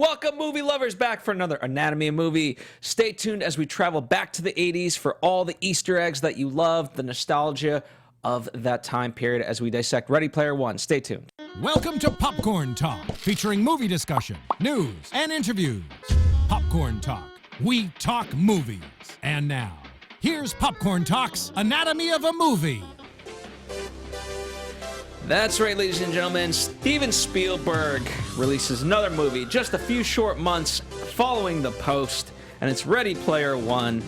Welcome, movie lovers, back for another Anatomy of Movie. Stay tuned as we travel back to the 80s for all the Easter eggs that you loved, the nostalgia of that time period as we dissect Ready Player One. Stay tuned. Welcome to Popcorn Talk, featuring movie discussion, news, and interviews. Popcorn Talk. We talk movies. And now, here's Popcorn Talk's Anatomy of a Movie. That's right, ladies and gentlemen. Steven Spielberg releases another movie just a few short months following The Post, and it's Ready Player One.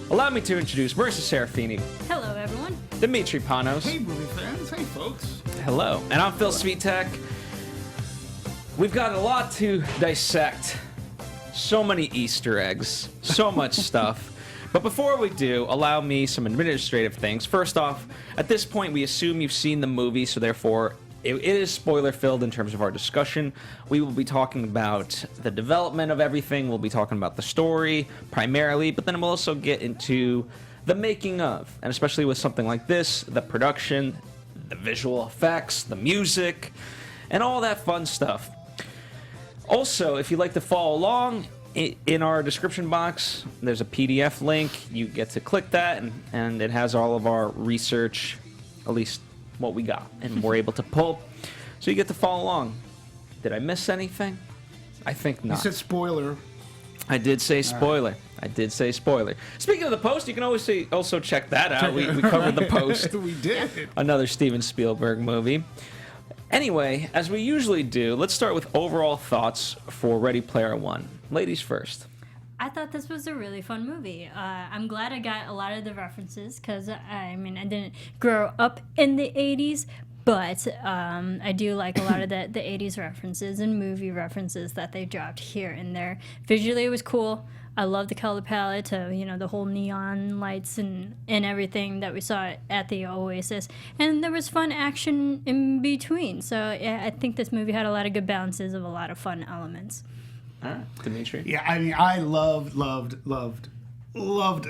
Allow me to introduce Marisa Serafini. Hello, everyone. Demetri Panos. Hey, movie fans. Hey, folks. Hello. And I'm Phil Svitek. We've got a lot to dissect. So many Easter eggs. So much stuff. But before we do, allow me some administrative things. First off, at this point, we assume you've seen the movie, so therefore, it is spoiler-filled in terms of our discussion. We will be talking about the development of everything. We'll be talking about the story, primarily, but then we'll also get into the making of, and especially with something like this, the production, the visual effects, the music, and all that fun stuff. Also, if you'd like to follow along, in our description box, there's a PDF link. You get to click that, and it has all of our research, at least what we got, and we're able to pull. So you get to follow along. Did I miss anything? I think not. You said spoiler. I did say spoiler. I did say spoiler. Speaking of The Post, you can always also check that out. We covered The Post. We did. Another Steven Spielberg movie. Anyway, as we usually do, let's start with overall thoughts for Ready Player One. Ladies first. I thought this was a really fun movie. I'm glad I got a lot of the references because, I didn't grow up in the 80s, but I do like a lot of the 80s references and movie references that they dropped here and there. Visually, it was cool. I love the color palette of, the whole neon lights and everything that we saw at the Oasis. And there was fun action in between. So yeah, I think this movie had a lot of good balances of a lot of fun elements. All right, Demetri. Yeah, I loved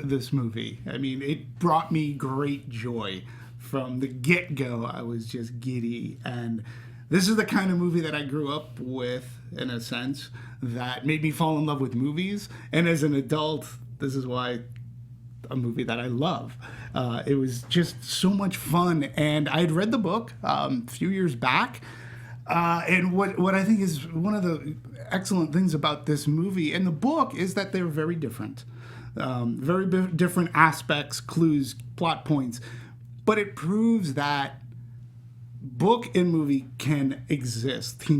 this movie. It brought me great joy. From the get-go, I was just giddy. And this is the kind of movie that I grew up with, in a sense, that made me fall in love with movies. And as an adult, this is why a movie that I love. It was just so much fun. And I had read the book a few years back. And what I think is one of the excellent things about this movie and the book is that they're very different. Very different aspects, clues, plot points. But it proves that book and movie can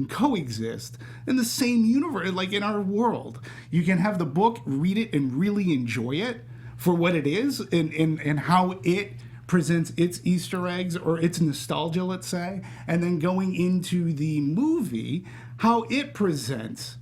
coexist in the same universe, like in our world. You can have the book, read it, and really enjoy it for what it is and how it presents its Easter eggs or its nostalgia, let's say, and then going into the movie, how it presents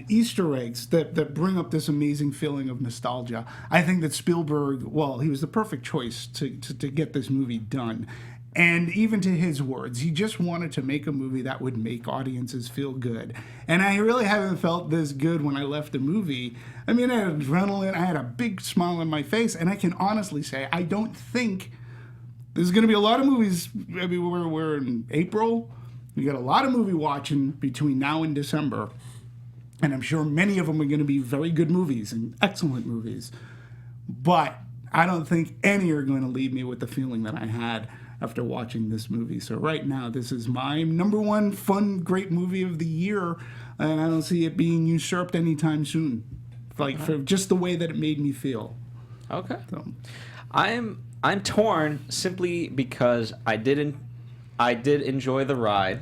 Easter eggs that bring up this amazing feeling of nostalgia. I think that Spielberg, he was the perfect choice to get this movie done. And even to his words, he just wanted to make a movie that would make audiences feel good. And I really haven't felt this good when I left the movie. I had adrenaline, I had a big smile on my face, and I can honestly say I don't think there's going to be a lot of movies. We're in April. We got a lot of movie watching between now and December. And I'm sure many of them are going to be very good movies and excellent movies. But I don't think any are going to leave me with the feeling that I had after watching this movie. So right now, this is my number one fun, great movie of the year. And I don't see it being usurped anytime soon. For just the way that it made me feel. Okay. So. I'm torn simply because I did enjoy the ride.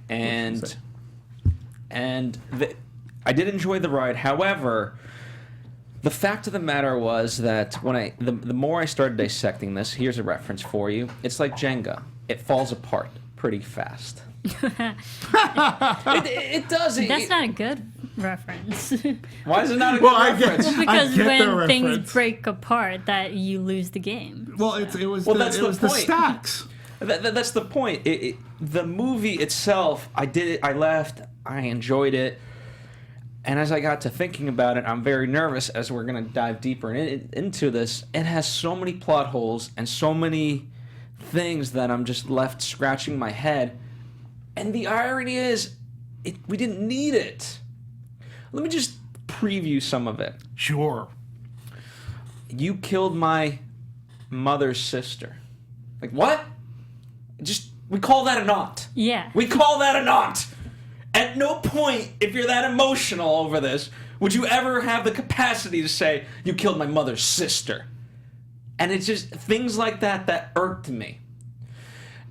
And I did enjoy the ride. However, the fact of the matter was that when the more I started dissecting this, here's a reference for you. It's like Jenga. It falls apart pretty fast. it does. That's not a good reference. Why is it not a good reference? Because when things break apart, that you lose the game. Well, it was the stacks. That's the point. The movie itself, I left, I enjoyed it. And as I got to thinking about it, I'm very nervous as we're going to dive deeper into this. It has so many plot holes and so many things that I'm just left scratching my head. And the irony is, we didn't need it. Let me just preview some of it. Sure. You killed my mother's sister. Like, what? We call that an aunt. Yeah. We call that an aunt. At no point, if you're that emotional over this, would you ever have the capacity to say, you killed my mother's sister. And it's just things like that irked me.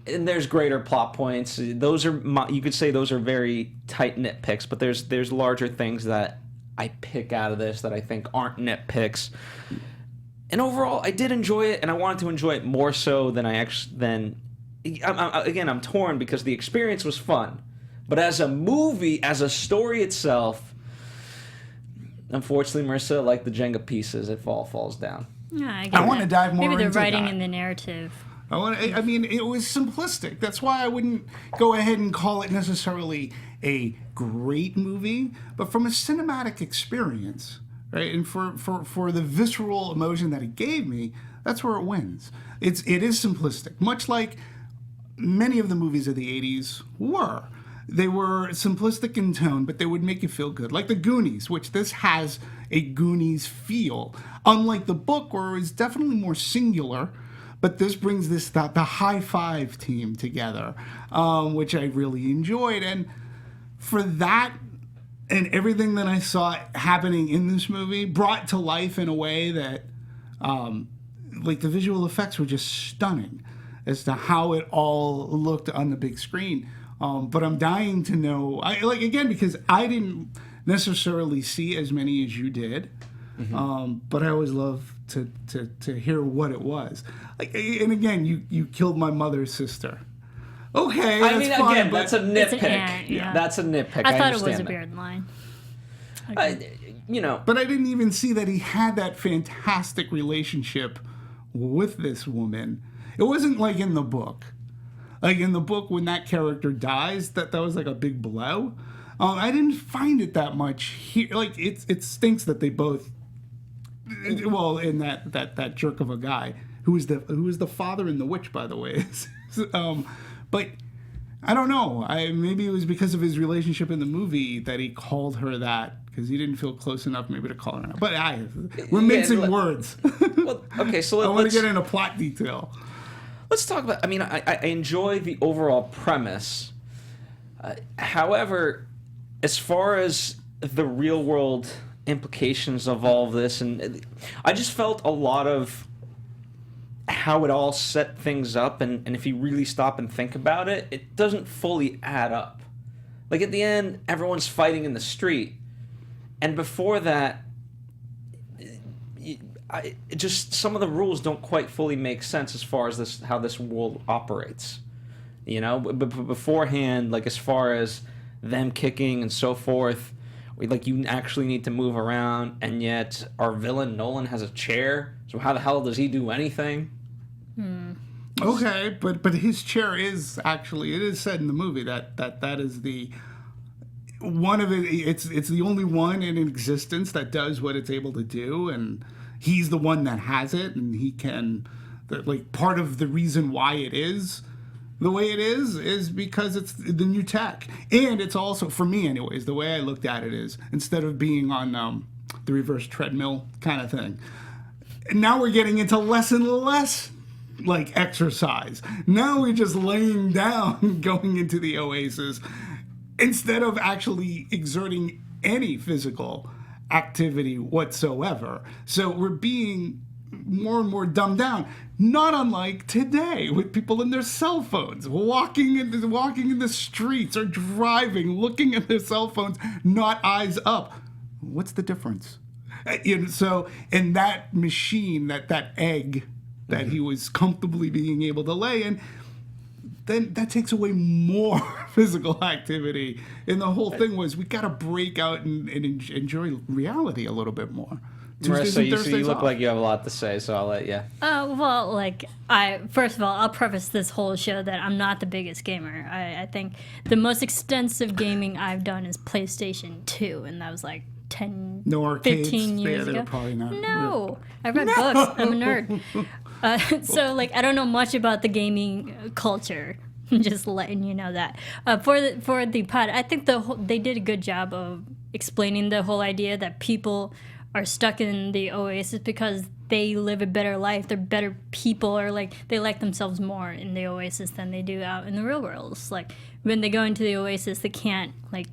And there's greater plot points. Those are, you could say those are very tight nitpicks, but there's larger things that I pick out of this that I think aren't nitpicks. And overall, I did enjoy it, and I wanted to enjoy it more so than I'm torn because the experience was fun. But as a movie, as a story itself, unfortunately, Marisa, like the Jenga pieces, it falls down. Yeah, I want to dive more Maybe into the writing that. and the narrative. I mean, it was simplistic. That's why I wouldn't go ahead and call it necessarily a great movie, but from a cinematic experience, right? And for the visceral emotion that it gave me, that's where it wins. It is simplistic, much like many of the movies of the 80s were. They were simplistic in tone, but they would make you feel good. Like The Goonies, which this has a Goonies feel. Unlike the book, where it was definitely more singular, but this brings the high five team together, which I really enjoyed. And for that and everything that I saw happening in this movie brought to life in a way that, like, the visual effects were just stunning as to how it all looked on the big screen. But I'm dying to know, because I didn't necessarily see as many as you did. But I always love to hear what it was. Like, and again, you killed my mother's sister. Okay, I mean, fine, again, that's a nitpick. It's an ant, yeah. That's a nitpick. I thought it was understand a that. beard line. But I didn't even see that he had that fantastic relationship with this woman. It wasn't like in the book. Like in the book, when that character dies, that was like a big blow. I didn't find it that much here. Like it stinks that they both. Well, in that jerk of a guy who is the father in The Witch, by the way. But I don't know. Maybe it was because of his relationship in the movie that he called her that, because he didn't feel close enough maybe to call her that. But we're mincing words. Well, okay, so I want to get into plot detail. Let's talk about. I mean, I enjoy the overall premise. However, as far as the real world implications of all of this, and I just felt a lot of how it all set things up, and if you really stop and think about it, it doesn't fully add up. Like at the end, everyone's fighting in the street, and before that, just some of the rules don't quite fully make sense as far as how this world operates. You know, but beforehand, like as far as them kicking and so forth, like you actually need to move around, and yet our villain Nolan has a chair. So how the hell does he do anything? Okay, but his chair is actually, it is said in the movie that is the one of it. It's the only one in existence that does what it's able to do, and he's the one that has it, and he can. Like part of the reason why it is the way it is because it's the new tech, and it's also, for me anyways, the way I looked at it is, instead of being on the reverse treadmill kind of thing, now we're getting into less and less like exercise. Now we're just laying down going into the Oasis instead of actually exerting any physical activity whatsoever. So we're being more and more dumbed down, not unlike today with people in their cell phones, walking in the streets or driving, looking at their cell phones, not eyes up. What's the difference? So in that machine, that egg that he was comfortably being able to lay in, then that takes away more physical activity. And the whole thing was, we got to break out and enjoy reality a little bit more. Marisa, you look like you have a lot to say, so I'll let you. Well, like, first of all, I'll preface this whole show that I'm not the biggest gamer. I think the most extensive gaming I've done is PlayStation 2, and that was like 10, no arcades 15 years there, ago. probably not. No, I read books. I'm a nerd. So, like, I don't know much about the gaming culture, Just letting you know that. For the pod, I think they did a good job of explaining the whole idea that people are stuck in the Oasis because they live a better life. They're better people, or like they like themselves more in the Oasis than they do out in the real world. It's like when they go into the Oasis, they can't like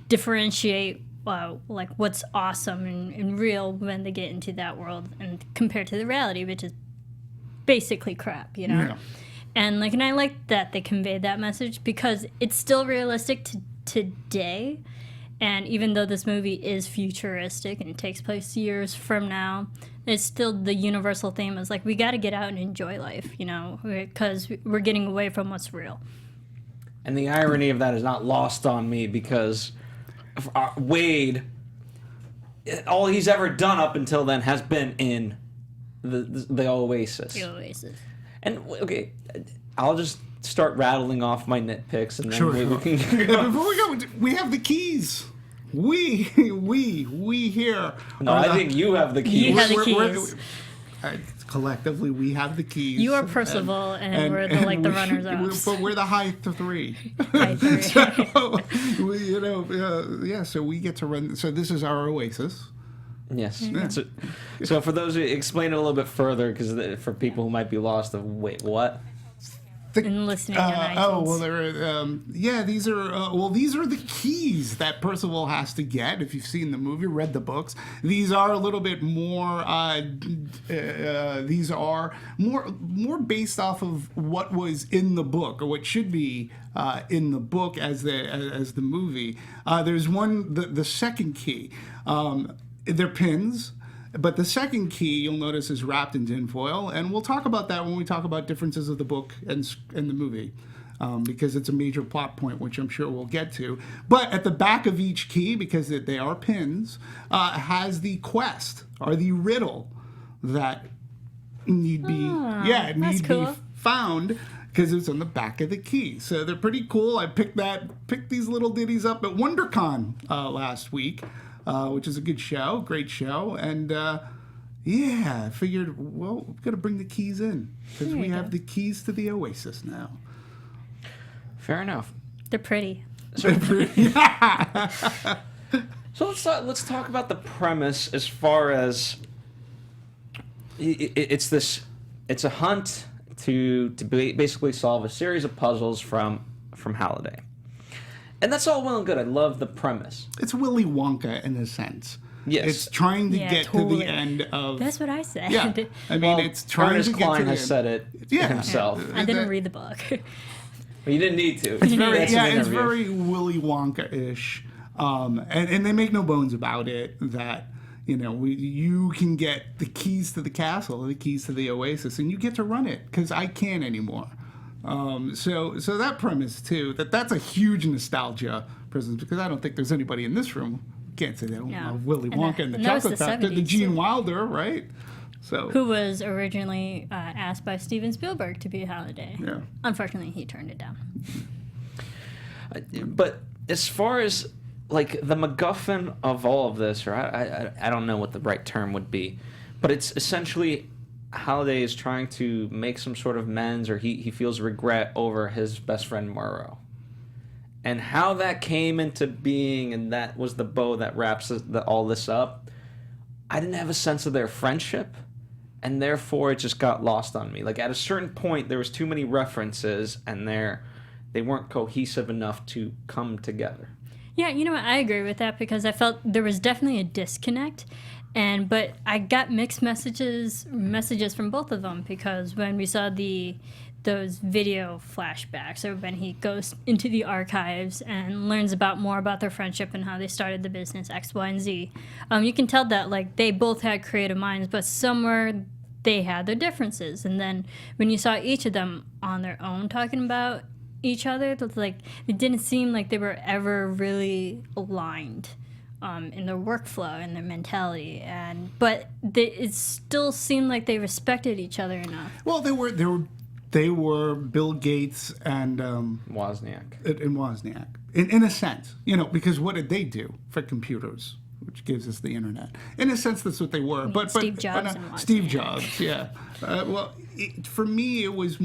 differentiate like what's awesome and real when they get into that world, and compared to the reality, which is basically crap, you know. Yeah. And I like that they conveyed that message because it's still realistic to today. And even though this movie is futuristic and takes place years from now, it's still the universal theme is like we got to get out and enjoy life, you know, because we're getting away from what's real. And the irony of that is not lost on me because Wade, all he's ever done up until then has been in the Oasis. The Oasis. And okay, I'll just start rattling off my nitpicks, and then we can Before we go, we have the keys. We here. No, I think you have the keys. You have the keys. Collectively, we have the keys. You are Percival, and we're the runners-up. But we're the high three. High three. So we get to run. So this is our Oasis. Yes. So for those who explain it a little bit further, because for people who might be lost, wait, what? And listening on iTunes. Oh well, these are the keys that Percival has to get. If you've seen the movie, read the books, these are a little bit more. These are more based off of what was in the book, or what should be in the book as the movie. There's one, the second key. They're pins. But the second key, you'll notice, is wrapped in tinfoil, and we'll talk about that when we talk about differences of the book and the movie, because it's a major plot point, which I'm sure we'll get to. But at the back of each key, because they are pins, has the quest or the riddle that need be be found, because it's on the back of the key. So they're pretty cool. I picked these little ditties up at WonderCon last week. Which is a good show, great show, and I figured, well, we've got to bring the keys in because we have the keys to the Oasis now. Fair enough. They're pretty. So let's talk about the premise as far as it's a hunt to basically solve a series of puzzles from Halliday. And that's all well and good. I love the premise. It's Willy Wonka in a sense. Yes. It's trying to get totally. to the end of... That's what I said. Yeah. I mean, it's trying Ernest to get Cline to the has end. said it himself. I didn't read the book. Well, you didn't need to. It's very Willy Wonka-ish. And they make no bones about it that, you know, you can get the keys to the castle, the keys to the Oasis, and you get to run it, because I can't anymore. So that premise too, that's a huge nostalgia presence, because I don't think there's anybody in this room who can't say they don't love Willy Wonka and the Chocolate Factory, the Gene Wilder, right? So who was originally asked by Steven Spielberg to be Halliday. Yeah. Unfortunately, he turned it down. But as far as like the MacGuffin of all of this, or I don't know what the right term would be, but it's essentially Halliday is trying to make some sort of amends, or he feels regret over his best friend Morrow. And how that came into being, and that was the bow that wraps all this up, I didn't have a sense of their friendship, and therefore it just got lost on me. Like at a certain point, there was too many references, and they weren't cohesive enough to come together. Yeah, you know what? I agree with that, because I felt there was definitely a disconnect. But I got mixed messages from both of them, because when we saw those video flashbacks, or when he goes into the archives and learns more about their friendship and how they started the business X, Y, and Z, you can tell that like they both had creative minds, but somewhere they had their differences. And then when you saw each of them on their own talking about each other, it didn't seem like they were ever really aligned. In their workflow and their mentality, but it still seemed like they respected each other enough. Well, they were Bill Gates and Wozniak. And Wozniak, in a sense, you know, because what did they do for computers, which gives us the internet? In a sense, that's what they were. But Steve Jobs and Wozniak. Steve Jobs, yeah. For me, it was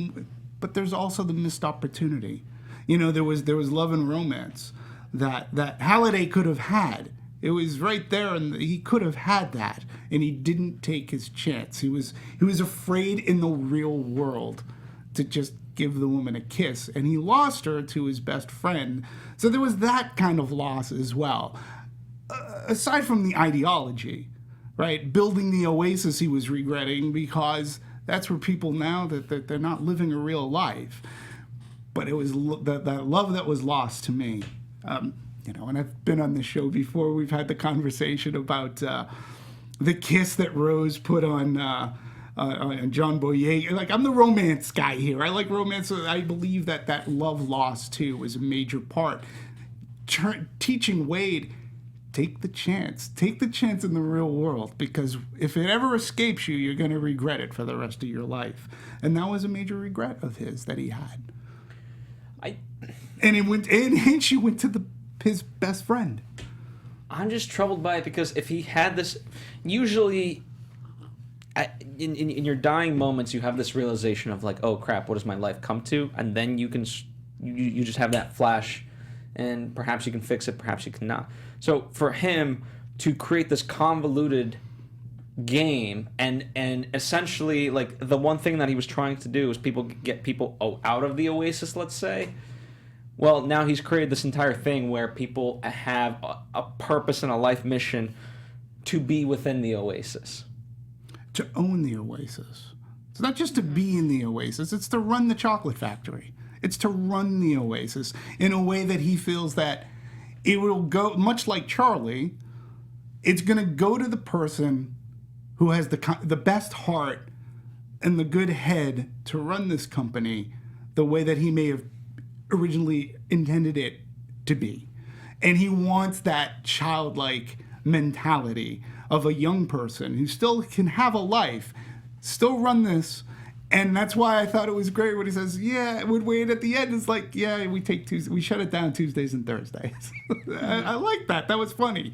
but there's also the missed opportunity. You know, there was love and romance that Halliday could have had. It was right there, and he could have had that, and he didn't take his chance. He was afraid in the real world to just give the woman a kiss, and he lost her to his best friend. So there was that kind of loss as well. Aside from the ideology, right? Building the Oasis he was regretting, because that's where people now that they're not living a real life. But it was that love that was lost to me. You know, and I've been on this show before. We've had the conversation about the kiss that Rose put on John Boyega. Like, I'm the romance guy here. I like romance. I believe that love lost too was a major part. Teaching Wade, take the chance. Take the chance in the real world, because if it ever escapes you, you're going to regret it for the rest of your life. And that was a major regret of his that he had. And she went to his best friend. I'm just troubled by it, because if he had this, usually in your dying moments, you have this realization of like, oh crap, what does my life come to? And then you just have that flash, and perhaps you can fix it, perhaps you cannot. So for him to create this convoluted game, and essentially, like, the one thing that he was trying to do is get people out of the Oasis, let's say. Well, now he's created this entire thing where people have a purpose and a life mission to be within the Oasis. To own the Oasis. It's not just to be in the Oasis, it's to run the chocolate factory. It's to run the Oasis in a way that he feels that it will go, much like Charlie, it's going to go to the person who has the best heart and the good head to run this company the way that he may have originally intended it to be. And he wants that childlike mentality of a young person who still can have a life, still run this. And that's why I thought it was great when he says, yeah, when Wade at the end is like, yeah, we shut it down Tuesdays and Thursdays. I like that. That was funny.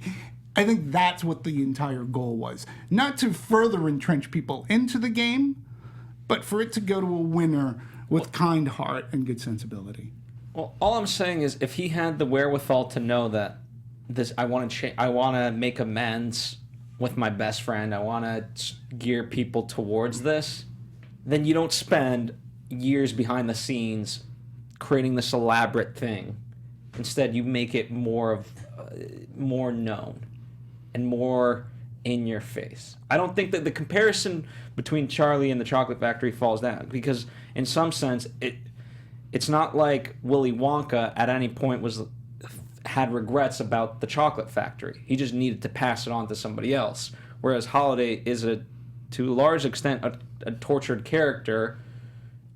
I think that's what the entire goal was. Not to further entrench people into the game, but for it to go to a winner with kind heart and good sensibility. Well, all I'm saying is, if he had the wherewithal to know that I want to make amends with my best friend, I want to gear people towards this, then you don't spend years behind the scenes creating this elaborate thing. Instead, you make it more known and more in your face. I don't think that the comparison between Charlie and the Chocolate Factory falls down, because in some sense it's not like Willy Wonka at any point had regrets about the Chocolate Factory. He just needed to pass it on to somebody else. Whereas Halliday is to a large extent a tortured character,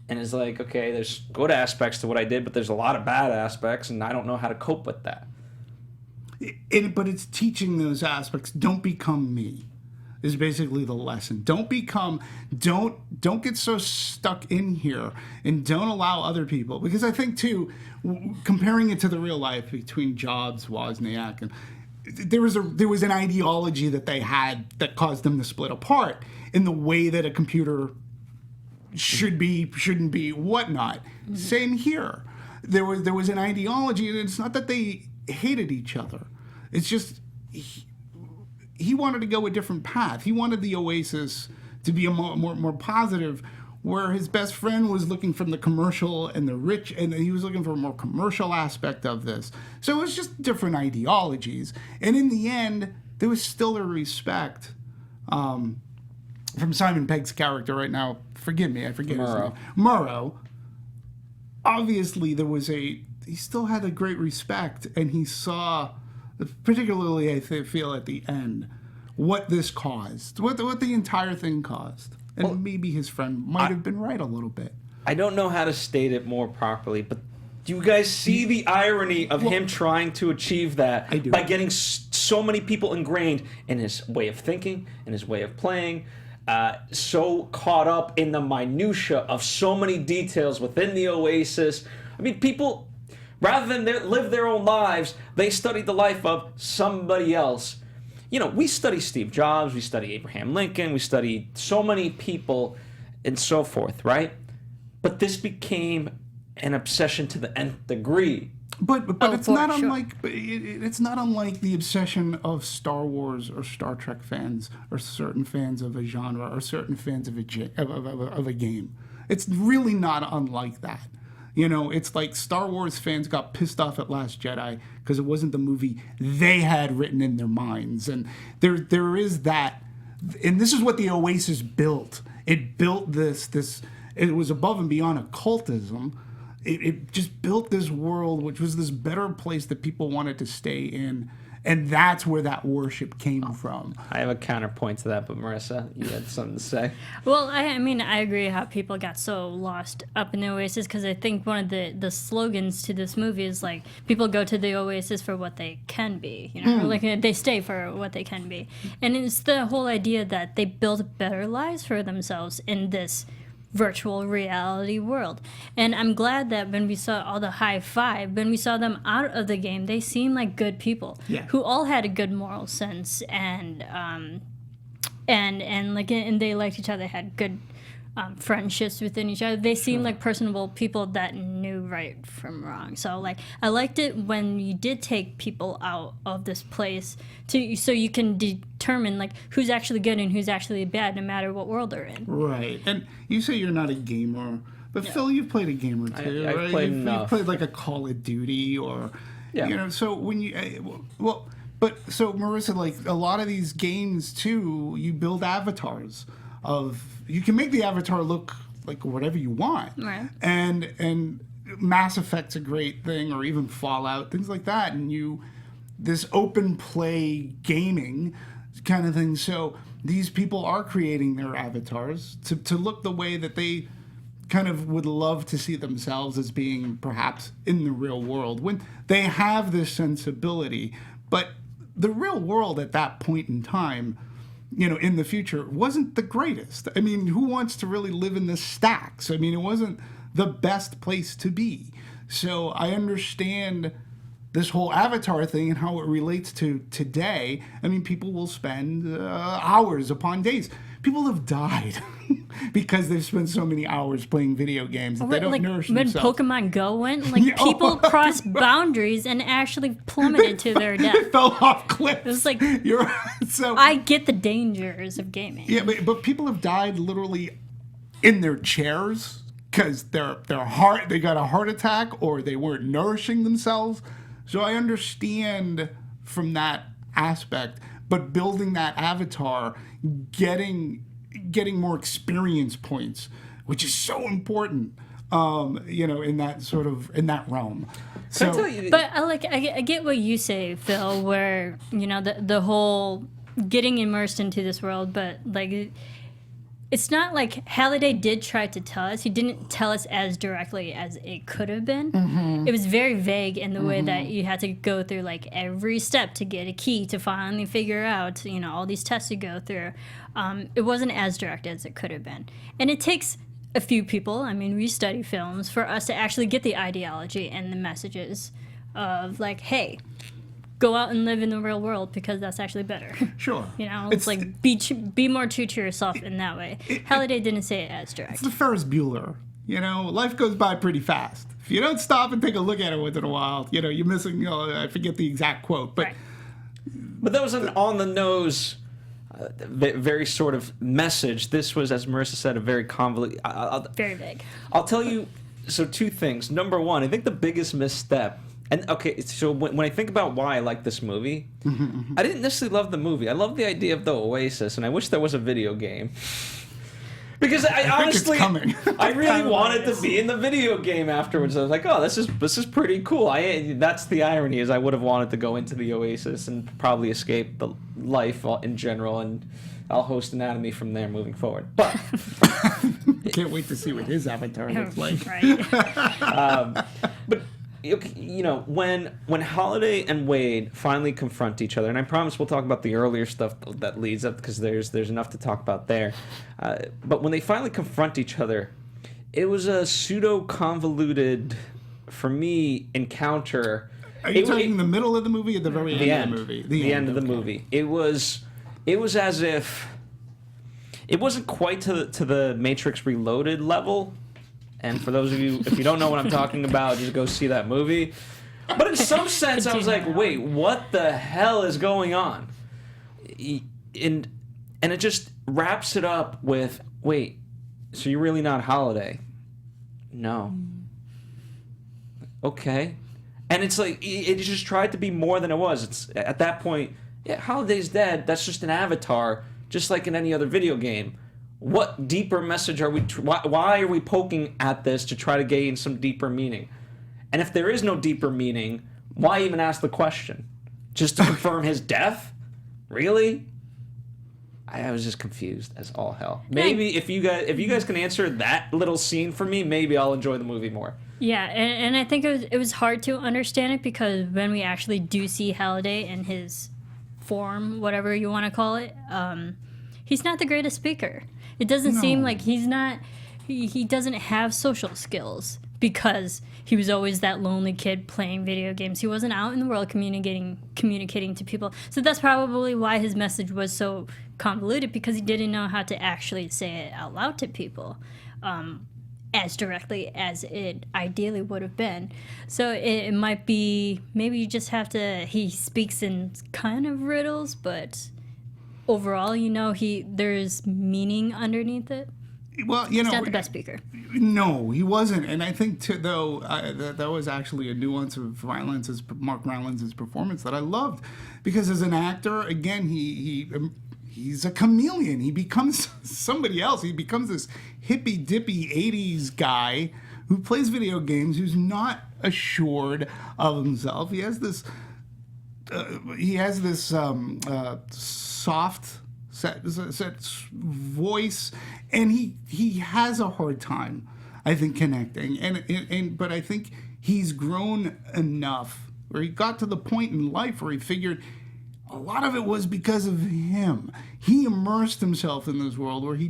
and is like, okay, there's good aspects to what I did, but there's a lot of bad aspects, and I don't know how to cope with that. But it's teaching those aspects. Don't become me is basically the lesson. Don't get so stuck in here, and don't allow other people. Because I think too, comparing it to the real life between Jobs, Wozniak, and there was an ideology that they had that caused them to split apart in the way that a computer should be, shouldn't be, whatnot. Mm-hmm. Same here. There was an ideology, and it's not that they hated each other. It's just he wanted to go a different path. He wanted the Oasis to be a more positive, where his best friend was looking from the commercial and the rich, and he was looking for a more commercial aspect of this. So it was just different ideologies. And in the end, there was still a respect from Simon Pegg's character right now. Forgive me, I forget his name. Murrow. Obviously, he still had a great respect, and he saw, particularly I feel at the end, what this caused, what the entire thing caused. And maybe his friend might have been right a little bit. I don't know how to state it more properly, but do you guys see the irony of him trying to achieve that by getting so many people ingrained in his way of thinking, in his way of playing, so caught up in the minutia of so many details within the Oasis? I mean, people, rather than live their own lives, they study the life of somebody else. You know, we study Steve Jobs, we study Abraham Lincoln, we study so many people and so forth, right? but this became an obsession to the nth degree. But it's for not sure. unlike it's not unlike the obsession of Star Wars or Star Trek fans or certain fans of a genre or certain fans of a game. It's really not unlike that. You know, it's like Star Wars fans got pissed off at Last Jedi because it wasn't the movie they had written in their minds, and there is that, and this is what the Oasis built. It built this. It was above and beyond occultism. It just built this world, which was this better place that people wanted to stay in. And that's where that worship came from. I have a counterpoint to that, but Marisa, you had something to say. Well, I mean, I agree how people got so lost up in the Oasis, because I think one of the slogans to this movie is like, people go to the Oasis for what they can be, you know, like they stay for what they can be. And it's the whole idea that they build better lives for themselves in this virtual reality world. And I'm glad that when we saw all the high five, when we saw them out of the game, they seemed like good people who all had a good moral sense and they liked each other, had good friendships within each other. They seemed like personable people that knew right from wrong. So like I liked it when you did take people out of this place so you can determine like who's actually good and who's actually bad, no matter what world they're in. Right. And you say you're not a gamer, but Phil, you've played a game or two, I've right? played You've enough. played like a Call of Duty or, Yeah. you know, so when you, so Marisa, like a lot of these games too, you build avatars you can make the avatar look like whatever you want. Right. And Mass Effect's a great thing, or even Fallout, things like that. And this open play gaming kind of thing. So these people are creating their avatars to look the way that they kind of would love to see themselves as being perhaps in the real world, when they have this sensibility. But the real world at that point in time, you know, in the future, wasn't the greatest. I mean, who wants to really live in the stacks? I mean, it wasn't the best place to be. So I understand this whole avatar thing and how it relates to today. I mean, people will spend hours upon days. People have died because they've spent so many hours playing video games that they don't nourish when themselves. Pokemon Go went, like people crossed boundaries and actually plummeted to their death. They fell off cliffs. It was like, so I get the dangers of gaming. yeah, but people have died literally in their chairs because they got a heart attack or they weren't nourishing themselves. So I understand from that aspect, but building that avatar, getting more experience points, which is so important, you know, in that realm. So, Can I tell you, But I get what you say, Phil, where, you know, the whole getting immersed into this world, but like it's not like Halliday did try to tell us. He didn't tell us as directly as it could have been. Mm-hmm. It was very vague in the way that you had to go through like every step to get a key to finally figure out, you know, all these tests you go through. It wasn't as direct as it could have been. And it takes a few people, I mean, we study films, for us to actually get the ideology and the messages of like, hey, go out and live in the real world because that's actually better. sure. You know, it's like be more true to yourself in that way. Halliday didn't say it as direct. It's the Ferris Bueller. You know, life goes by pretty fast. If you don't stop and take a look at it once in a while, you know, you're missing, you know, I forget the exact quote. But Right. but that was an on-the-nose, very sort of message. This was, as Marisa said, a very convoluted... Very vague. I'll tell you, so two things. Number one, I think the biggest misstep, and okay, so when I think about why I like this movie, I didn't necessarily love the movie. I love the idea of the Oasis, and I wish there was a video game. Because I honestly, think it's coming. I really wanted to be in the video game afterwards. I was like, oh, this is pretty cool. That's the irony, is I would have wanted to go into the Oasis and probably escape the life in general, and I'll host Anatomy from there moving forward. But can't wait to see what his avatar looks like. Right. but you know, when Halliday and Wade finally confront each other, and I promise we'll talk about the earlier stuff that leads up, because there's enough to talk about there. But when they finally confront each other, it was a pseudo convoluted, for me, encounter. Are you talking the middle of the movie or the very end of the movie? The end of the movie. It was as if it wasn't quite to the Matrix Reloaded level. And for those of you, if you don't know what I'm talking about, just go see that movie. But in some sense, I was like, wait, what the hell is going on? And it just wraps it up with, wait, so you're really not Halliday? No. Okay. And it's like, it just tried to be more than it was. It's at that point, yeah, Halliday's dead. That's just an avatar, just like in any other video game. What deeper message are we... why are we poking at this to try to gain some deeper meaning? And if there is no deeper meaning, why even ask the question? Just to confirm his death? Really? I was just confused as all hell. Maybe if you guys can answer that little scene for me, maybe I'll enjoy the movie more. Yeah, and I think it was hard to understand it because when we actually do see Halliday in his form, whatever you want to call it, he's not the greatest speaker. It doesn't seem like he doesn't have social skills because he was always that lonely kid playing video games. He wasn't out in the world communicating to people. So that's probably why his message was so convoluted, because he didn't know how to actually say it out loud to people as directly as it ideally would have been. So it might be, maybe you just have to, he speaks in kind of riddles, but overall, there's meaning underneath it. Well, He's not the best speaker. No, he wasn't. And I think, though, that was actually a nuance of Mark Rylance's performance that I loved. Because as an actor, again, he's a chameleon. He becomes somebody else. He becomes this hippy-dippy 80s guy who plays video games, who's not assured of himself. He has this soft set voice, and he has a hard time, I think, connecting. But I think he's grown enough, or he got to the point in life where he figured a lot of it was because of him. He immersed himself in this world where he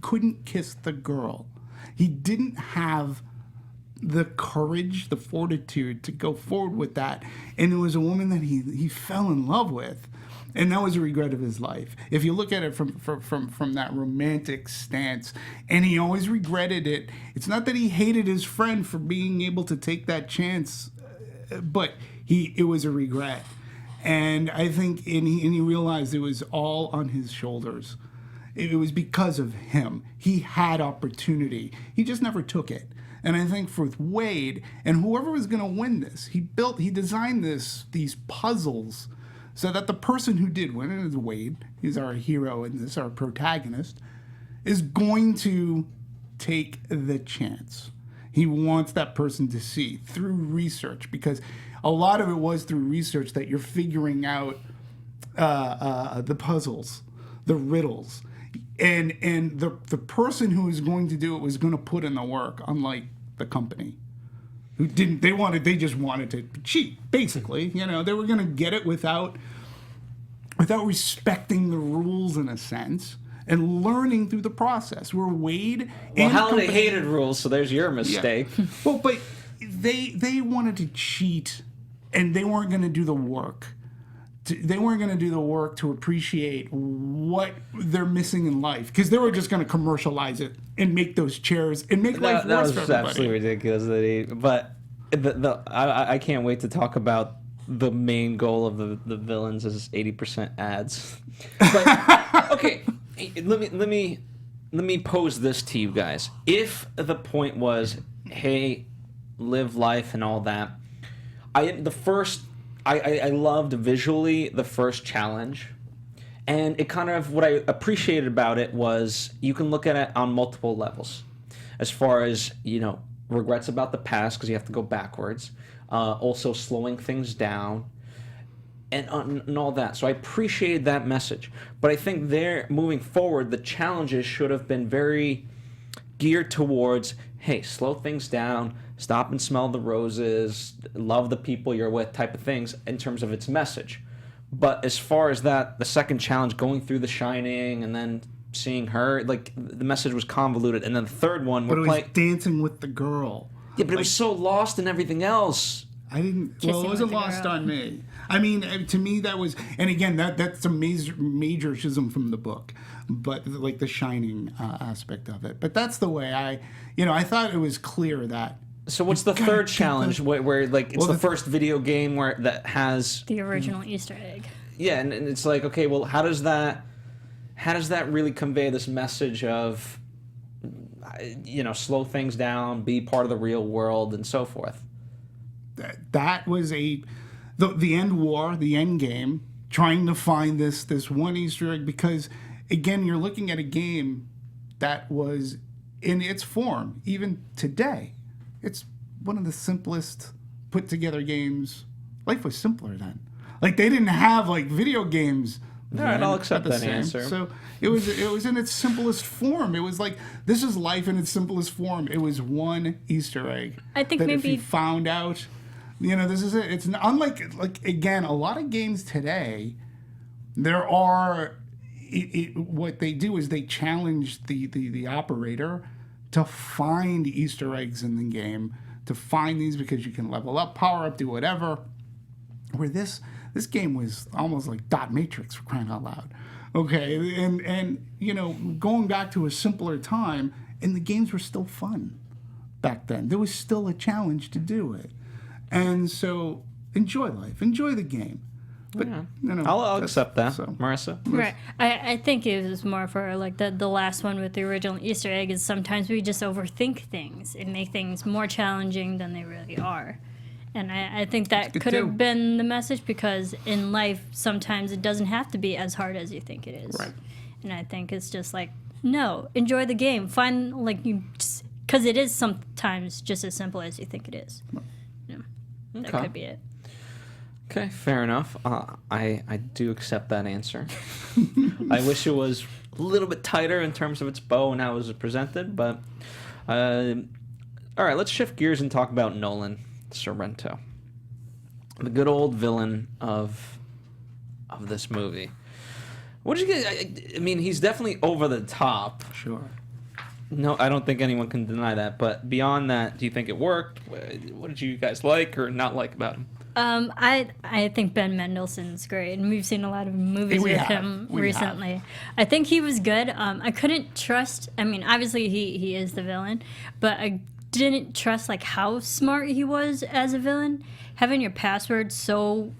couldn't kiss the girl. He didn't have the courage, the fortitude to go forward with that. And it was a woman that he fell in love with. And that was a regret of his life. If you look at it from that romantic stance, and he always regretted it. It's not that he hated his friend for being able to take that chance, but it was a regret. And I think, and he realized it was all on his shoulders. It was because of him. He had opportunity. He just never took it. And I think for Wade, and whoever was going to win this, he designed these puzzles so that the person who did win, and is Wade, he's our hero in this, our protagonist, is going to take the chance. He wants that person to see through research, because a lot of it was through research that you're figuring out the puzzles, the riddles. And the person who is going to do it was going to put in the work, unlike the company. Who didn't? They just wanted to cheat, basically. They were going to get it without respecting the rules, in a sense, and learning through the process. Where Wade and Halliday hated rules, so there's your mistake. Yeah. Well, but they wanted to cheat, and they weren't going to do the work. They weren't going to do the work to appreciate what they're missing in life, because they were just going to commercialize it and make those chairs and make life worse for everybody. That was absolutely ridiculous. But I can't wait to talk about the main goal of the villains is 80% ads. But okay, let me pose this to you guys. If the point was, hey, live life and all that, I loved visually the first challenge, and it kind of, what I appreciated about it was you can look at it on multiple levels, as far as, regrets about the past, because you have to go backwards, also slowing things down, and all that. So I appreciated that message, but I think moving forward, the challenges should have been very geared towards, hey, slow things down, stop and smell the roses, love the people you're with, type of things, in terms of its message. But as far as that, the second challenge, going through The Shining and then seeing her, like, the message was convoluted. And then the third one, but it was dancing with the girl. Yeah, but it was so lost in everything else. It wasn't lost on me. I mean, to me, that was, and again, that's a major schism from the book. but like the shining aspect of it. But that's the way I thought it was clear that. So what's the third challenge where like it's the first video game where that has the original Easter egg? Yeah, and it's like, okay, well, how does that really convey this message of, slow things down, be part of the real world, and so forth? That was the end war, the end game, trying to find this one Easter egg, because, again, you're looking at a game that was in its form, even today. It's one of the simplest put together games. Life was simpler then. Like, they didn't have like video games. All right, I'll accept that answer. So it was in its simplest form. It was like, this is life in its simplest form. It was one Easter egg. I think that maybe if you found out, this is it. It's unlike, like, again, a lot of games today. There are what they do is they challenge the operator to find Easter eggs in the game, to find these because you can level up, power up, do whatever. Where this game was almost like dot matrix, for crying out loud. Okay, and going back to a simpler time, and the games were still fun back then. There was still a challenge to do it. And so enjoy life, enjoy the game. But I'll accept that. So. Marisa? Right. I think it was more for like the last one with the original Easter egg is sometimes we just overthink things and make things more challenging than they really are. And I think that could have been the message, because in life sometimes it doesn't have to be as hard as you think it is. Right. And I think it's just like, no, enjoy the game. Find because it is sometimes just as simple as you think it is. That could be it. Okay, fair enough. I do accept that answer. I wish it was a little bit tighter in terms of its bow and how it was presented, but all right, let's shift gears and talk about Nolan Sorrento, the good old villain of this movie. What did you get? I mean, he's definitely over the top. Sure. No, I don't think anyone can deny that. But beyond that, do you think it worked? What did you guys like or not like about him? I think Ben Mendelsohn's great, and we've seen a lot of movies with him recently. I think he was good. I couldn't trust. I mean, obviously he is the villain, but I didn't trust like how smart he was as a villain. Having your password so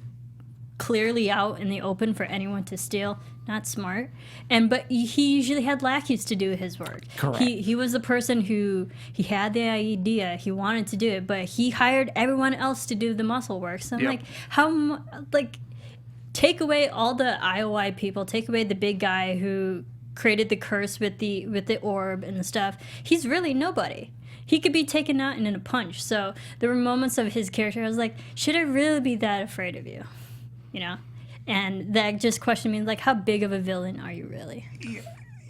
clearly out in the open for anyone to steal, not smart. But he usually had lackeys to do his work. Correct. He was the person who he had the idea, he wanted to do it, but he hired everyone else to do the muscle work. So I'm like, take away all the IOI people, take away the big guy who created the curse with the orb and the stuff. He's really nobody. He could be taken out in a punch. So there were moments of his character I was like, should I really be that afraid of you? And that just questioned me, like, how big of a villain are you really?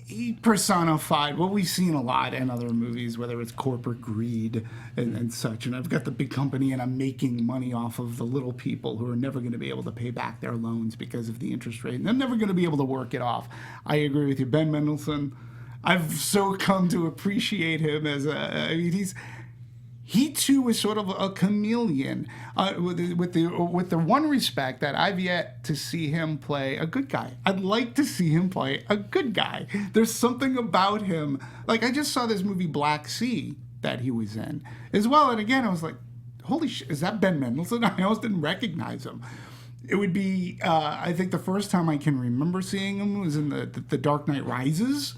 He personified what we've seen a lot in other movies, whether it's corporate greed and such. And I've got the big company and I'm making money off of the little people who are never going to be able to pay back their loans because of the interest rate. And they're never going to be able to work it off. I agree with you. Ben Mendelsohn, I've so come to appreciate him as he too is sort of a chameleon, with the one respect that I've yet to see him play a good guy. I'd like to see him play a good guy. There's something about him. Like, I just saw this movie Black Sea that he was in as well, and again I was like, holy shit, is that Ben Mendelsohn? I almost didn't recognize him. It would be, I think the first time I can remember seeing him was in the Dark Knight Rises.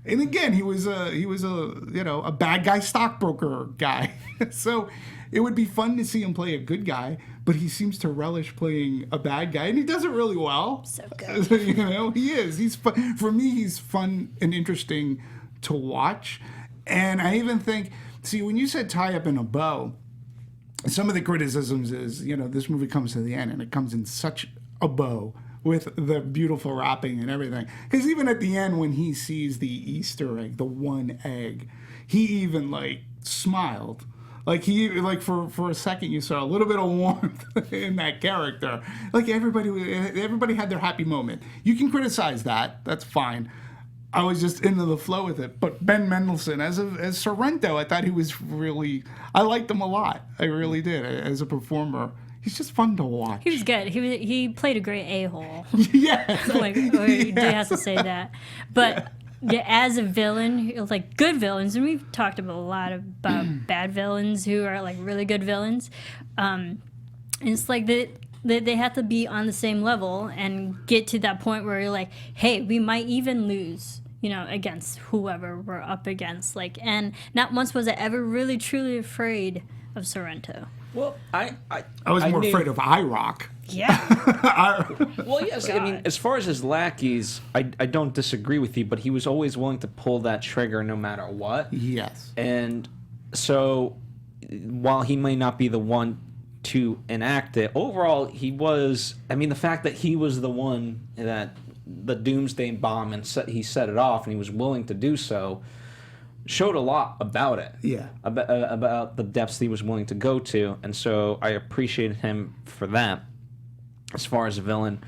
And again, he was a bad guy stockbroker guy. So it would be fun to see him play a good guy, but he seems to relish playing a bad guy, and he does it really well. So good. He is. He's fun. For me, he's fun and interesting to watch. And I even think, see, when you said tie up in a bow, some of the criticisms is, this movie comes to the end and it comes in such a bow with the beautiful wrapping and everything. Because even at the end, when he sees the Easter egg, the one egg, he even smiled. For a second, you saw a little bit of warmth in that character. Everybody had their happy moment. You can criticize that. That's fine. I was just into the flow with it. But Ben Mendelsohn, as Sorrento, I thought he was really... I liked him a lot. I really did, as a performer. He's just fun to watch. He was good. He played a great a-hole. Yeah. Do you have to say that? But yeah, as a villain, like good villains, and we've talked about a lot about bad villains who are like really good villains. And it's like they have to be on the same level and get to that point where you're like, hey, we might even lose, against whoever we're up against. Like, and not once was I ever really truly afraid of Sorrento. Well, I was more afraid of IROC. Yeah. Well, yes. I mean, as far as his lackeys, I don't disagree with you, but he was always willing to pull that trigger no matter what. Yes. And so, while he may not be the one to enact it, overall, he was. I mean, the fact that he was the one that the doomsday bomb and he set it off, and he was willing to do so, showed a lot about it. Yeah. About the depths he was willing to go to, and so I appreciated him for that. As far as a villain,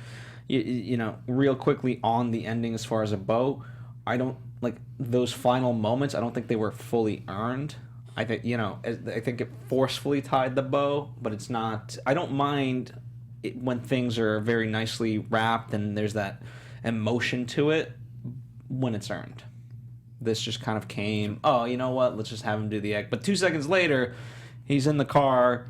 real quickly on the ending, as far as a bow, I don't like those final moments. I don't think they were fully earned. I think I think it forcefully tied the bow, but it's not. I don't mind it when things are very nicely wrapped and there's that emotion to it when it's earned. This just kind of came. Oh, you know what? Let's just have him do the act. But 2 seconds later, he's in the car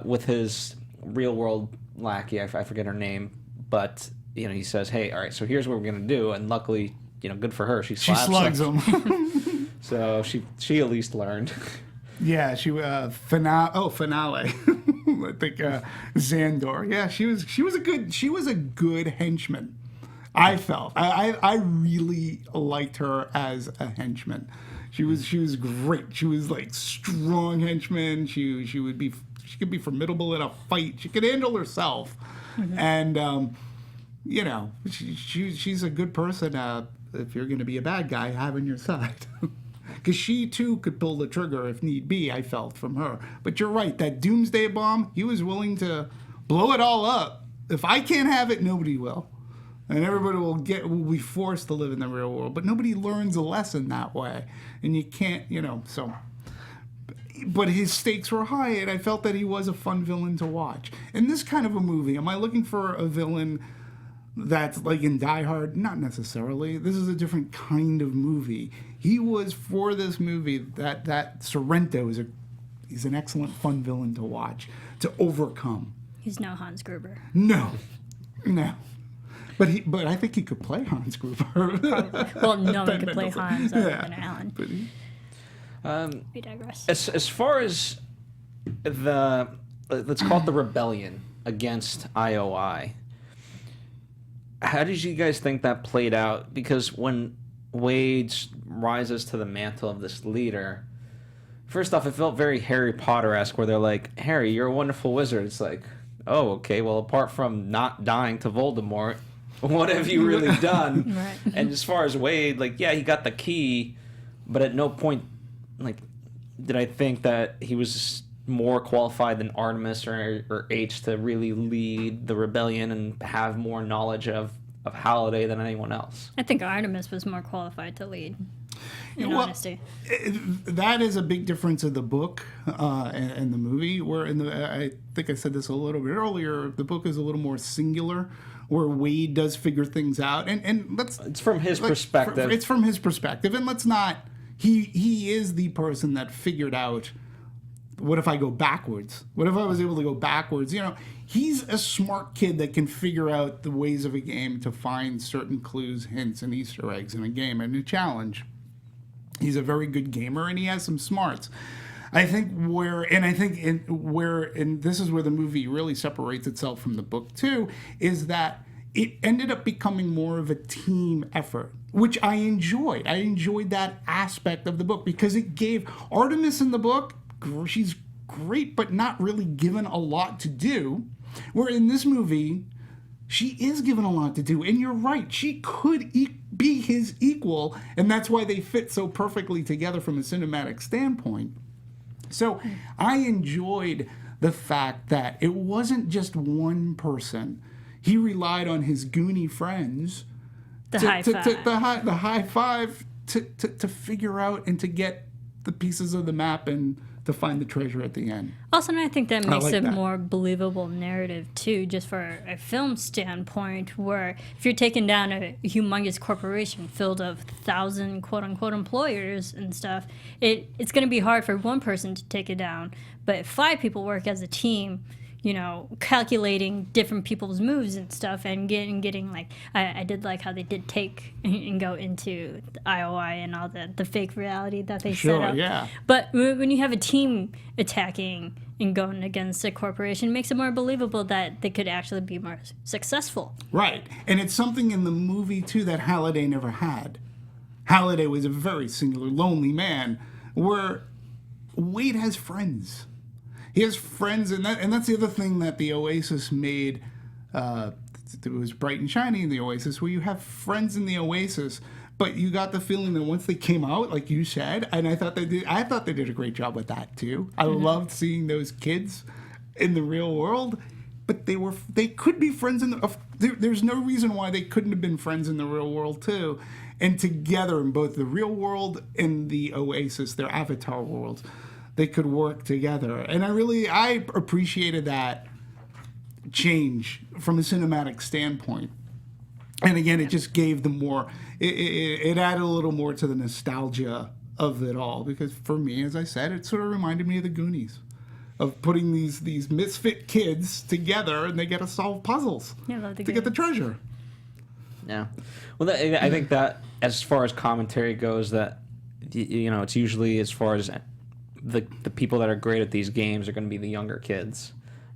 with his real world lackey, I forget her name, but he says, "Hey, all right, so here's what we're gonna do," and luckily, good for her, she slugs him. So she at least learned. Yeah, she finale. I think Xandor. Yeah, she was a good henchman. I felt I really liked her as a henchman. She was great. She was like strong henchman. She could be formidable in a fight. She could handle herself, and she's a good person. If you're going to be a bad guy, having your side, because she too could pull the trigger if need be. I felt from her. But you're right. That doomsday bomb, he was willing to blow it all up. If I can't have it, nobody will. And everybody will be forced to live in the real world. But nobody learns a lesson that way. And you can't, so. But his stakes were high, and I felt that he was a fun villain to watch. In this kind of a movie, am I looking for a villain that's like in Die Hard? Not necessarily. This is a different kind of movie. He was, for this movie, that Sorrento he's an excellent fun villain to watch, to overcome. He's no Hans Gruber. No. But I think he could play Hans Gruber. Probably. Well, no one could play Hans other than Alan. We digress. As far as let's call it the rebellion against IOI, how did you guys think that played out? Because when Wade rises to the mantle of this leader, first off, it felt very Harry Potter-esque, where they're like, "Harry, you're a wonderful wizard." It's like, oh, okay, well, apart from not dying to Voldemort, what have you really done? Right. And as far as Wade, like, yeah, he got the key, but at no point, like, did I think that he was more qualified than Artemis or H to really lead the rebellion and have more knowledge of Halliday than anyone else. I think Artemis was more qualified to lead. In honesty, that is a big difference in the book and the movie. Where I think I said this a little bit earlier. The book is a little more singular, where Wade does figure things out, and it's from his perspective. It's from his perspective, and let's not. He is the person that figured out. What if I go backwards? What if I was able to go backwards? He's a smart kid that can figure out the ways of a game to find certain clues, hints, and Easter eggs in a game and a challenge. He's a very good gamer, and he has some smarts. I think and this is where the movie really separates itself from the book too, is that it ended up becoming more of a team effort, which I enjoyed. I enjoyed that aspect of the book because it gave Artemis in the book, she's great, but not really given a lot to do. Where in this movie, she is given a lot to do. And you're right, she could be his equal, and that's why they fit so perfectly together from a cinematic standpoint. So I enjoyed the fact that it wasn't just one person. He relied on his Goonie friends. The high five to figure out and to get the pieces of the map and to find the treasure at the end. Also, and I think that makes like a that. more believable narrative too, just for a film standpoint, where if you're taking down a humongous corporation filled of 1,000 quote unquote employers and stuff, it's going to be hard for one person to take it down. But if 5 people work as a team, you know, calculating different people's moves and stuff, and getting like, I did like how they did take and go into the IOI and all the fake reality that they set up. Yeah. But when you have a team attacking and going against a corporation, it makes it more believable that they could actually be more successful. Right. And it's something in the movie, too, that Halliday never had. Halliday was a very singular, lonely man, where Wade has friends. He has friends, and that's the other thing that the Oasis made. It was bright and shiny in the Oasis, where you have friends in the Oasis, but you got the feeling that once they came out, like you said, and I thought they did a great job with that too. I loved seeing those kids in the real world, but they could be friends in the. There's no reason why they couldn't have been friends in the real world too, and together in both the real world and the Oasis, their avatar worlds, they could work together. And I appreciated that change from a cinematic standpoint. And again, it just gave them more, it added a little more to the nostalgia of it all. Because for me, as I said, it sort of reminded me of the Goonies, of putting these misfit kids together and they got to solve puzzles to get the treasure. Yeah. Well, I think that as far as commentary goes, that, you know, it's usually as far as the people that are great at these games are going to be the younger kids,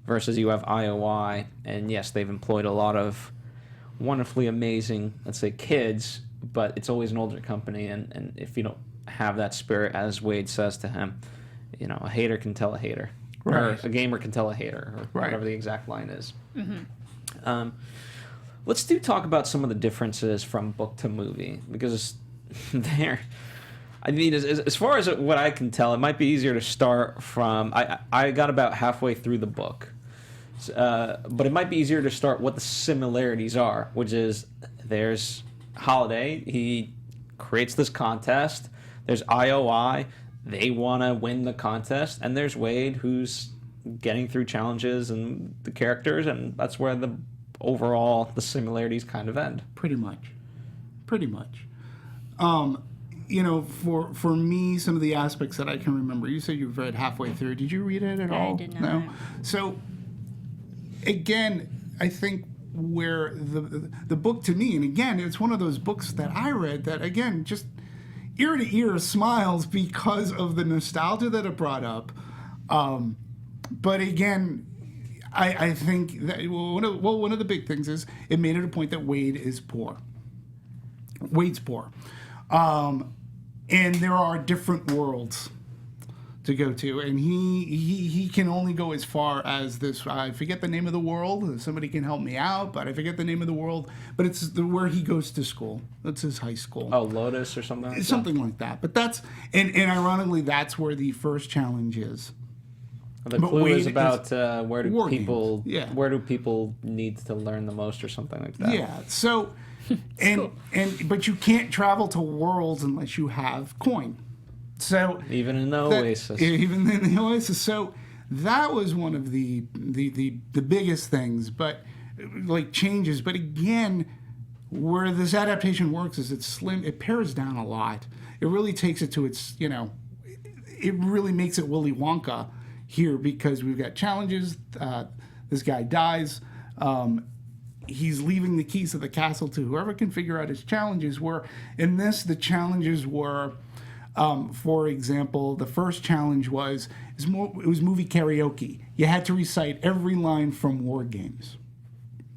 versus you have IOI, and yes, they've employed a lot of wonderfully amazing, let's say, kids, but it's always an older company, and if you don't have that spirit, as Wade says to him, you know, a hater can tell a hater, right. Or a gamer can tell a hater, or right. whatever the exact line is. Let's talk about some of the differences from book to movie, because they're, I mean, as far as what I can tell, it might be easier to start from, I got about halfway through the book, but it might be easier to start what the similarities are, which is there's Halliday, he creates this contest, there's IOI, they want to win the contest, and there's Wade, who's getting through challenges and the characters, and that's where the similarities kind of end. Pretty much. You know, for me, some of the aspects that I can remember, you said you've read halfway through. Did you read it at all? I did not. No? So, again, I think where the book to me, and again, it's one of those books that I read that, again, just ear to ear smiles because of the nostalgia that it brought up. But again, I think that one of the big things is it made it a point that Wade is poor. Wade's poor. And there are different worlds to go to, and he can only go as far as this. I forget the name of the world. Somebody can help me out, but I forget the name of the world. But it's where he goes to school. That's his high school. Oh, Lotus or something like that? Something like that. But that's, and ironically, that's where the first challenge is. The clue is about where do people need to learn the most or something like that. Yeah. So, but you can't travel to worlds unless you have coin. So even in the Oasis. Even in the Oasis. So that was one of the biggest things, but like changes. But again, where this adaptation works is it's slim. It pares down a lot. It really takes it to its, you know, it really makes it Willy Wonka here, because we've got challenges. This guy dies. He's leaving the keys of the castle to whoever can figure out his challenges. Where in this, the challenges were, for example, the first challenge was movie karaoke. You had to recite every line from War Games.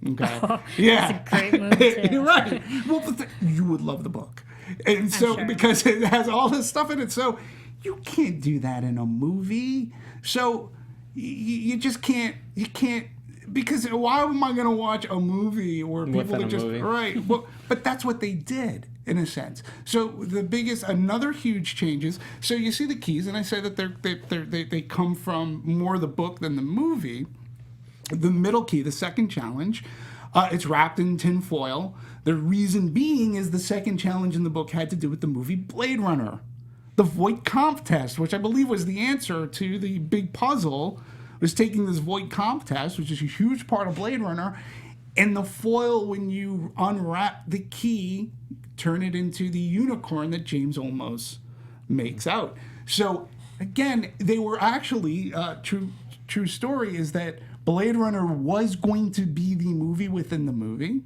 Okay. Yeah. That's a great movie too. You're right. Well, but you would love the book, and so sure. because it has all this stuff in it, so you can't do that in a movie. So you just can't. You can't. Because why am I going to watch a movie where people are just movie. Right? Well, but that's what they did in a sense. So another huge change is, so you see the keys, and I say that they come from more the book than the movie. The middle key, the second challenge, it's wrapped in tin foil. The reason being is the second challenge in the book had to do with the movie Blade Runner. the Voight-Kampff test, which I believe was the answer to the big puzzle, was taking this Voight-Kampff test, which is a huge part of Blade Runner, and the foil, when you unwrap the key, turn it into the unicorn that James Olmos makes out. So, again, they were actually, true story is that Blade Runner was going to be the movie within the movie,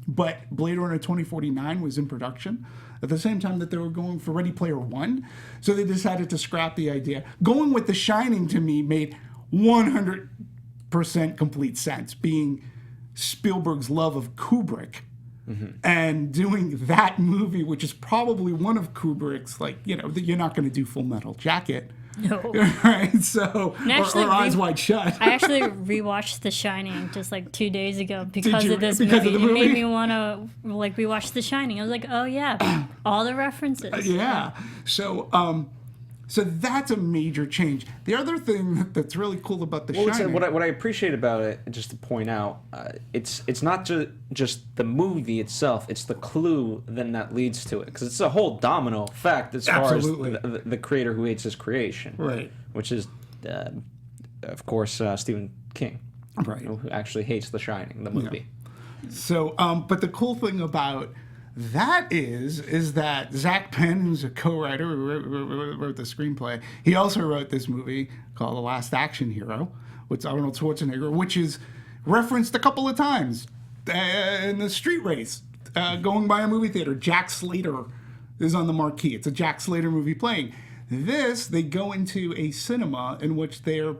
but Blade Runner 2049 was in production at the same time that they were going for Ready Player One. So they decided to scrap the idea. Going with The Shining, to me, made 100% complete sense, being Spielberg's love of Kubrick. And doing that movie, which is probably one of Kubrick's, like, you know, you're not going to do Full Metal Jacket. No. Right? So, or Eyes Wide Shut. I actually rewatched The Shining just like 2 days ago because of this because movie. of the movie? It made me want to like rewatch The Shining. I was like, oh yeah, all the references. Yeah. So that's a major change. The other thing that's really cool about The Shining... What I appreciate about it, just to point out, it's not just the movie itself, it's the clue then that leads to it. Because it's a whole domino effect as far as the creator who hates his creation. Right. Which is, of course, Stephen King. Right. Who actually hates The Shining, the movie. Yeah. So, but the cool thing about... that is that Zach Penn, who's a co-writer who wrote the screenplay, he also wrote this movie called The Last Action Hero with Arnold Schwarzenegger, which is referenced a couple of times in the street race going by a movie theater. Jack Slater is on the marquee. It's a Jack Slater movie playing. They go into a cinema in which they're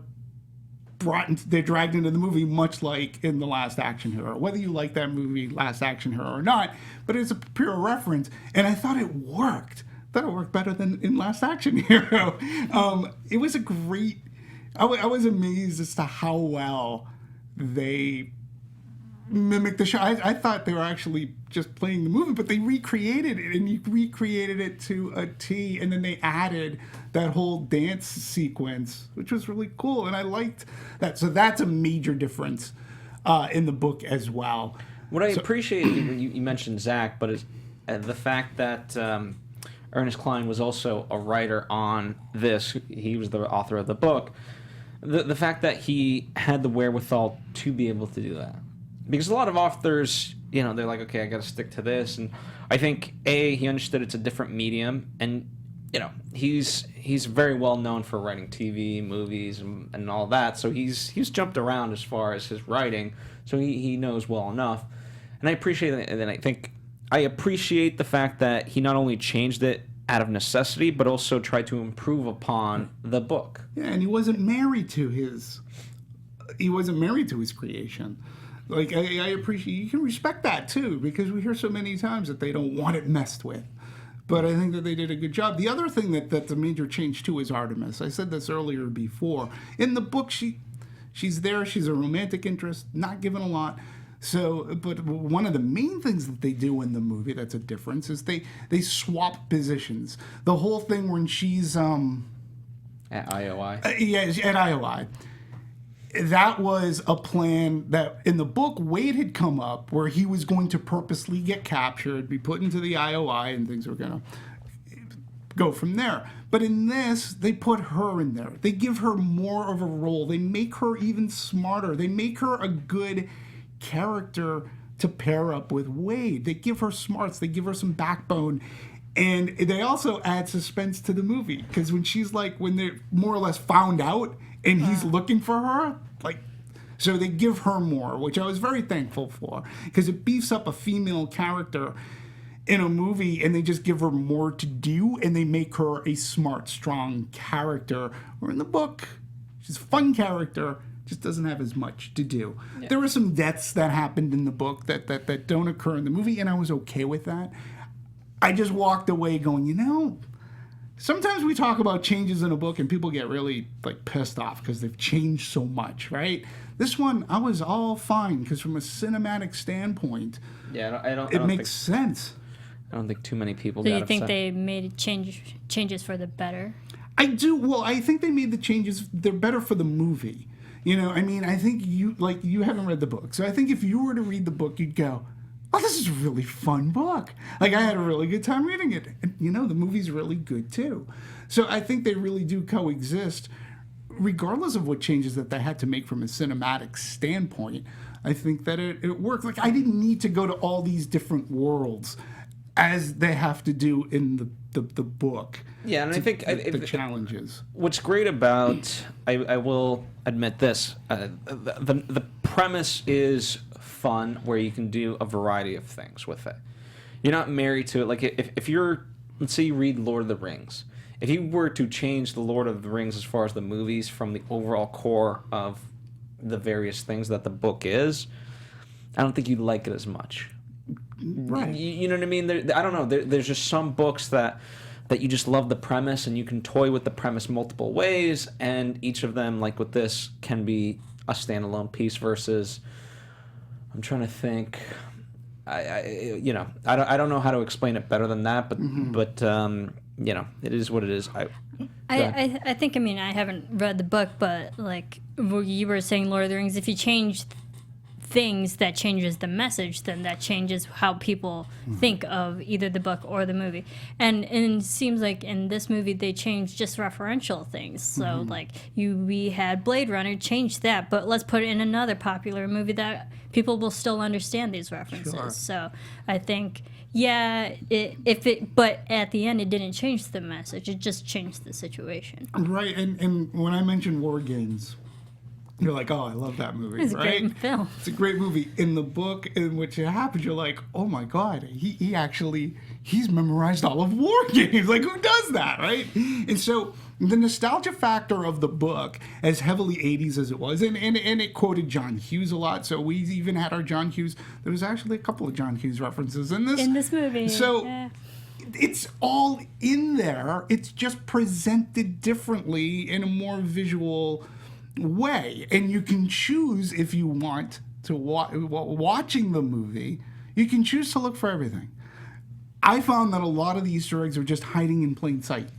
dragged into the movie, much like in The Last Action Hero. Whether you like that movie, Last Action Hero, or not, but it's a pure reference, and I thought it worked. I thought it worked better than in Last Action Hero. It was a great... I was amazed as to how well they mimicked the show. I thought they were actually just playing the movie, but they recreated it, and you recreated it to a T, and then they added that whole dance sequence, which was really cool, and I liked that. So that's a major difference in the book as well. What I appreciate, you mentioned Zach, but is the fact that Ernest Cline was also a writer on this. He was the author of the book. The fact that he had the wherewithal to be able to do that. Because a lot of authors, you know, they're like, okay, I got to stick to this. And I think, he understood it's a different medium. And, you know, he's very well known for writing TV, movies, and all that. So he's jumped around as far as his writing. So he knows well enough. And I appreciate it. And then I appreciate the fact that he not only changed it out of necessity, but also tried to improve upon the book. Yeah, and he wasn't married to his creation. Like, I appreciate, you can respect that too, because we hear so many times that they don't want it messed with. But I think that they did a good job. The other thing that's a major change too is Artemis. I said this earlier before. In the book, she's there, she's a romantic interest, not given a lot. So, but one of the main things that they do in the movie that's a difference is they swap positions. The whole thing when she's... at IOI? At IOI. That was a plan that in the book Wade had come up where he was going to purposely get captured, be put into the IOI, and things were going to go from there. But in this, they put her in there. They give her more of a role. They make her even smarter. They make her a good character to pair up with Wade. They give her smarts. They give her some backbone. And they also add suspense to the movie. Because when they're more or less found out and he's looking for her, so they give her more, which I was very thankful for. Because it beefs up a female character in a movie and they just give her more to do and they make her a smart, strong character. Or in the book, she's a fun character, just doesn't have as much to do. Yeah. There were some deaths that happened in the book that don't occur in the movie, and I was okay with that. I just walked away going, sometimes we talk about changes in a book and people get really pissed off because they've changed so much, right? This one, I was all fine because from a cinematic standpoint, it makes sense. I don't think too many people got upset. So you think they made changes for the better? I do. Well, I think they made the changes. They're better for the movie. I think you haven't read the book. So I think if you were to read the book, you'd go, oh, this is a really fun book. Like, I had a really good time reading it. And, you know, the movie's really good, too. So I think they really do coexist, regardless of what changes that they had to make from a cinematic standpoint. I think that it worked. Like, I didn't need to go to all these different worlds as they have to do in the book. Yeah, and I think the challenges. What's great about, I will admit this, the premise is fun, where you can do a variety of things with it. You're not married to it. Like, if you're, let's say you read Lord of the Rings. If you were to change the Lord of the Rings as far as the movies from the overall core of the various things that the book is, I don't think you'd like it as much. Right. You know what I mean? I don't know. There's just some books that you just love the premise, and you can toy with the premise multiple ways, and each of them, like with this, can be a standalone piece versus, I'm trying to think, I don't know how to explain it better than that, but you know, it is what it is. I think, I mean, I haven't read the book, but like you were saying, Lord of the Rings, if you change things, that changes the message, then that changes how people think of either the book or the movie. And it seems like in this movie they changed just referential things. So like we had Blade Runner, changed that, but let's put it in another popular movie that people will still understand these references. Sure. So I think, yeah, but at the end it didn't change the message, it just changed the situation. Right, and when I mentioned War Games, you're like, oh, I love that movie, It's right? a great film. It's a great movie. In the book in which it happens, you're like, oh my God, he's memorized all of War Games. Like, who does that, right? And so the nostalgia factor of the book, as heavily 80s as it was, and it quoted John Hughes a lot, so we even had our John Hughes. There was actually a couple of John Hughes references in this movie. So yeah. It's all in there. It's just presented differently in a more visual way, and you can choose if you want to watching the movie. You can choose to look for everything. I found that a lot of the Easter eggs are just hiding in plain sight,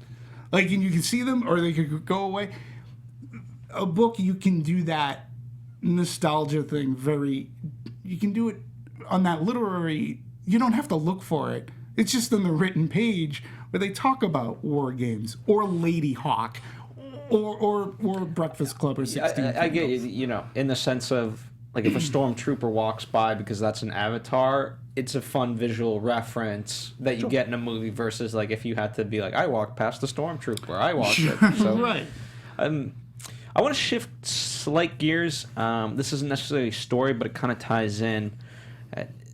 like, and you can see them or they could go away. A book, you can do that nostalgia thing you can do it on that literary. You don't have to look for it. It's just in the written page where they talk about War Games or Lady Hawk or Breakfast Club or 16. I get you know, in the sense of, like, if a stormtrooper walks by because that's an Avatar, it's a fun visual reference that you get in a movie versus, like, if you had to be like, I walked past the stormtrooper, I walked it. So, right. I want to shift slight gears. This isn't necessarily a story, but it kind of ties in.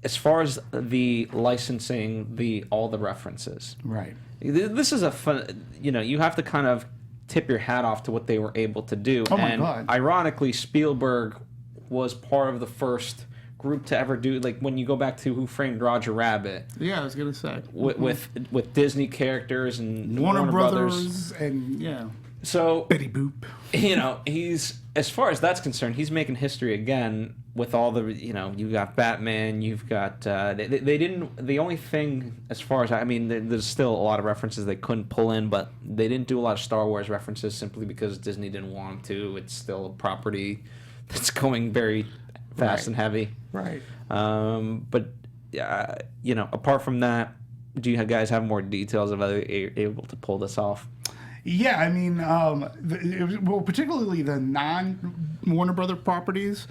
As far as the licensing, all the references. Right. This is a fun, you know, you have to kind of tip your hat off to what they were able to do. Oh my and God. Ironically, Spielberg was part of the first group to ever do, like, when you go back to Who Framed Roger Rabbit. Yeah, I was gonna say with Disney characters and Warner Brothers and yeah. So Betty Boop. You know, he's, as far as that's concerned, he's making history again with all the, you know, you've got Batman, you've got they didn't, the only thing, as far as I mean, there's still a lot of references they couldn't pull in, but they didn't do a lot of Star Wars references simply because Disney didn't want them to. It's still a property that's going very fast and heavy. Right. But you know, apart from that, do you guys have more details of how they're able to pull this off? Yeah, I mean, particularly the non-Warner Brother properties,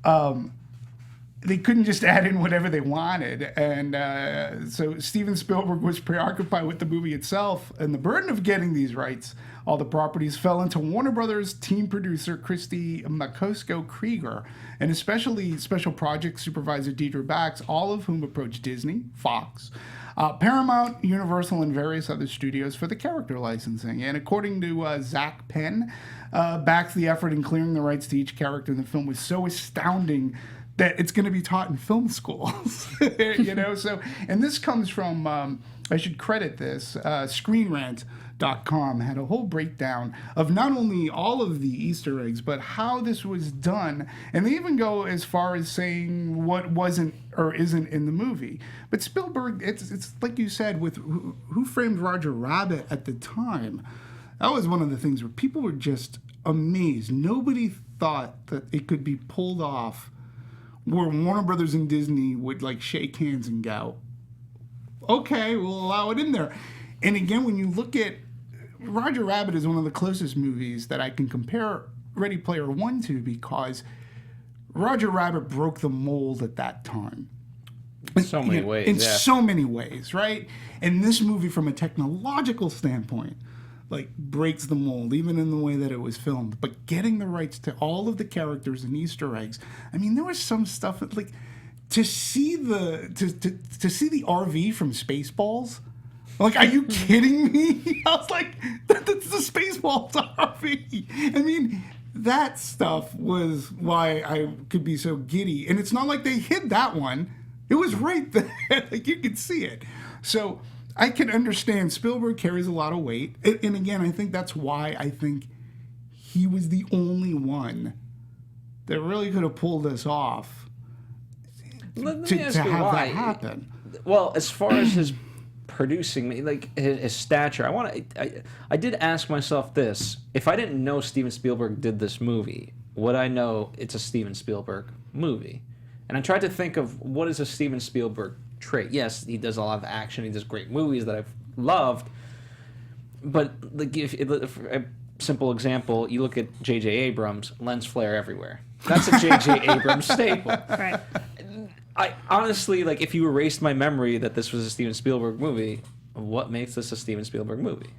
they couldn't just add in whatever they wanted. And so Steven Spielberg was preoccupied with the movie itself, and the burden of getting these rights, all the properties, fell into Warner Brothers team producer Christy Makosko-Krieger, and especially special projects supervisor Deidre Bax, all of whom approached Disney, Fox, Paramount, Universal, and various other studios for the character licensing. And according to Zach Penn, Bax, the effort in clearing the rights to each character in the film was so astounding that it's going to be taught in film schools. You know, so, and this comes from, I should credit this, ScreenRant.com had a whole breakdown of not only all of the Easter eggs, but how this was done. And they even go as far as saying what wasn't or isn't in the movie. But Spielberg, it's like you said, with Who Framed Roger Rabbit at the time, that was one of the things where people were just amazed. Nobody thought that it could be pulled off where Warner Brothers and Disney would like shake hands and go, okay, we'll allow it in there. And again, when you look at Roger Rabbit is one of the closest movies that I can compare Ready Player One to, because Roger Rabbit broke the mold at that time. In so many ways. In so many ways, right? And this movie, from a technological standpoint, like breaks the mold, even in the way that it was filmed. But getting the rights to all of the characters and Easter eggs. I mean, there was some stuff that, like, to see the RV from Spaceballs. Like, are you kidding me? I was like, that's the Spaceballs RV. I mean, that stuff was why I could be so giddy. And it's not like they hid that one. It was right there. Like, you could see it. So I can understand Spielberg carries a lot of weight. And again, I think that's why I think he was the only one that really could have pulled this off to have that happen. Well, as far as his producing, like his stature, I did ask myself this: if I didn't know Steven Spielberg did this movie, would I know it's a Steven Spielberg movie? And I tried to think of what is a Steven Spielberg trait. Yes, he does a lot of action. He does great movies that I've loved. But like, if a simple example, you look at J.J. Abrams, lens flare everywhere. That's a J.J. Abrams staple. Right. I honestly, like, if you erased my memory that this was a Steven Spielberg movie, what makes this a Steven Spielberg movie?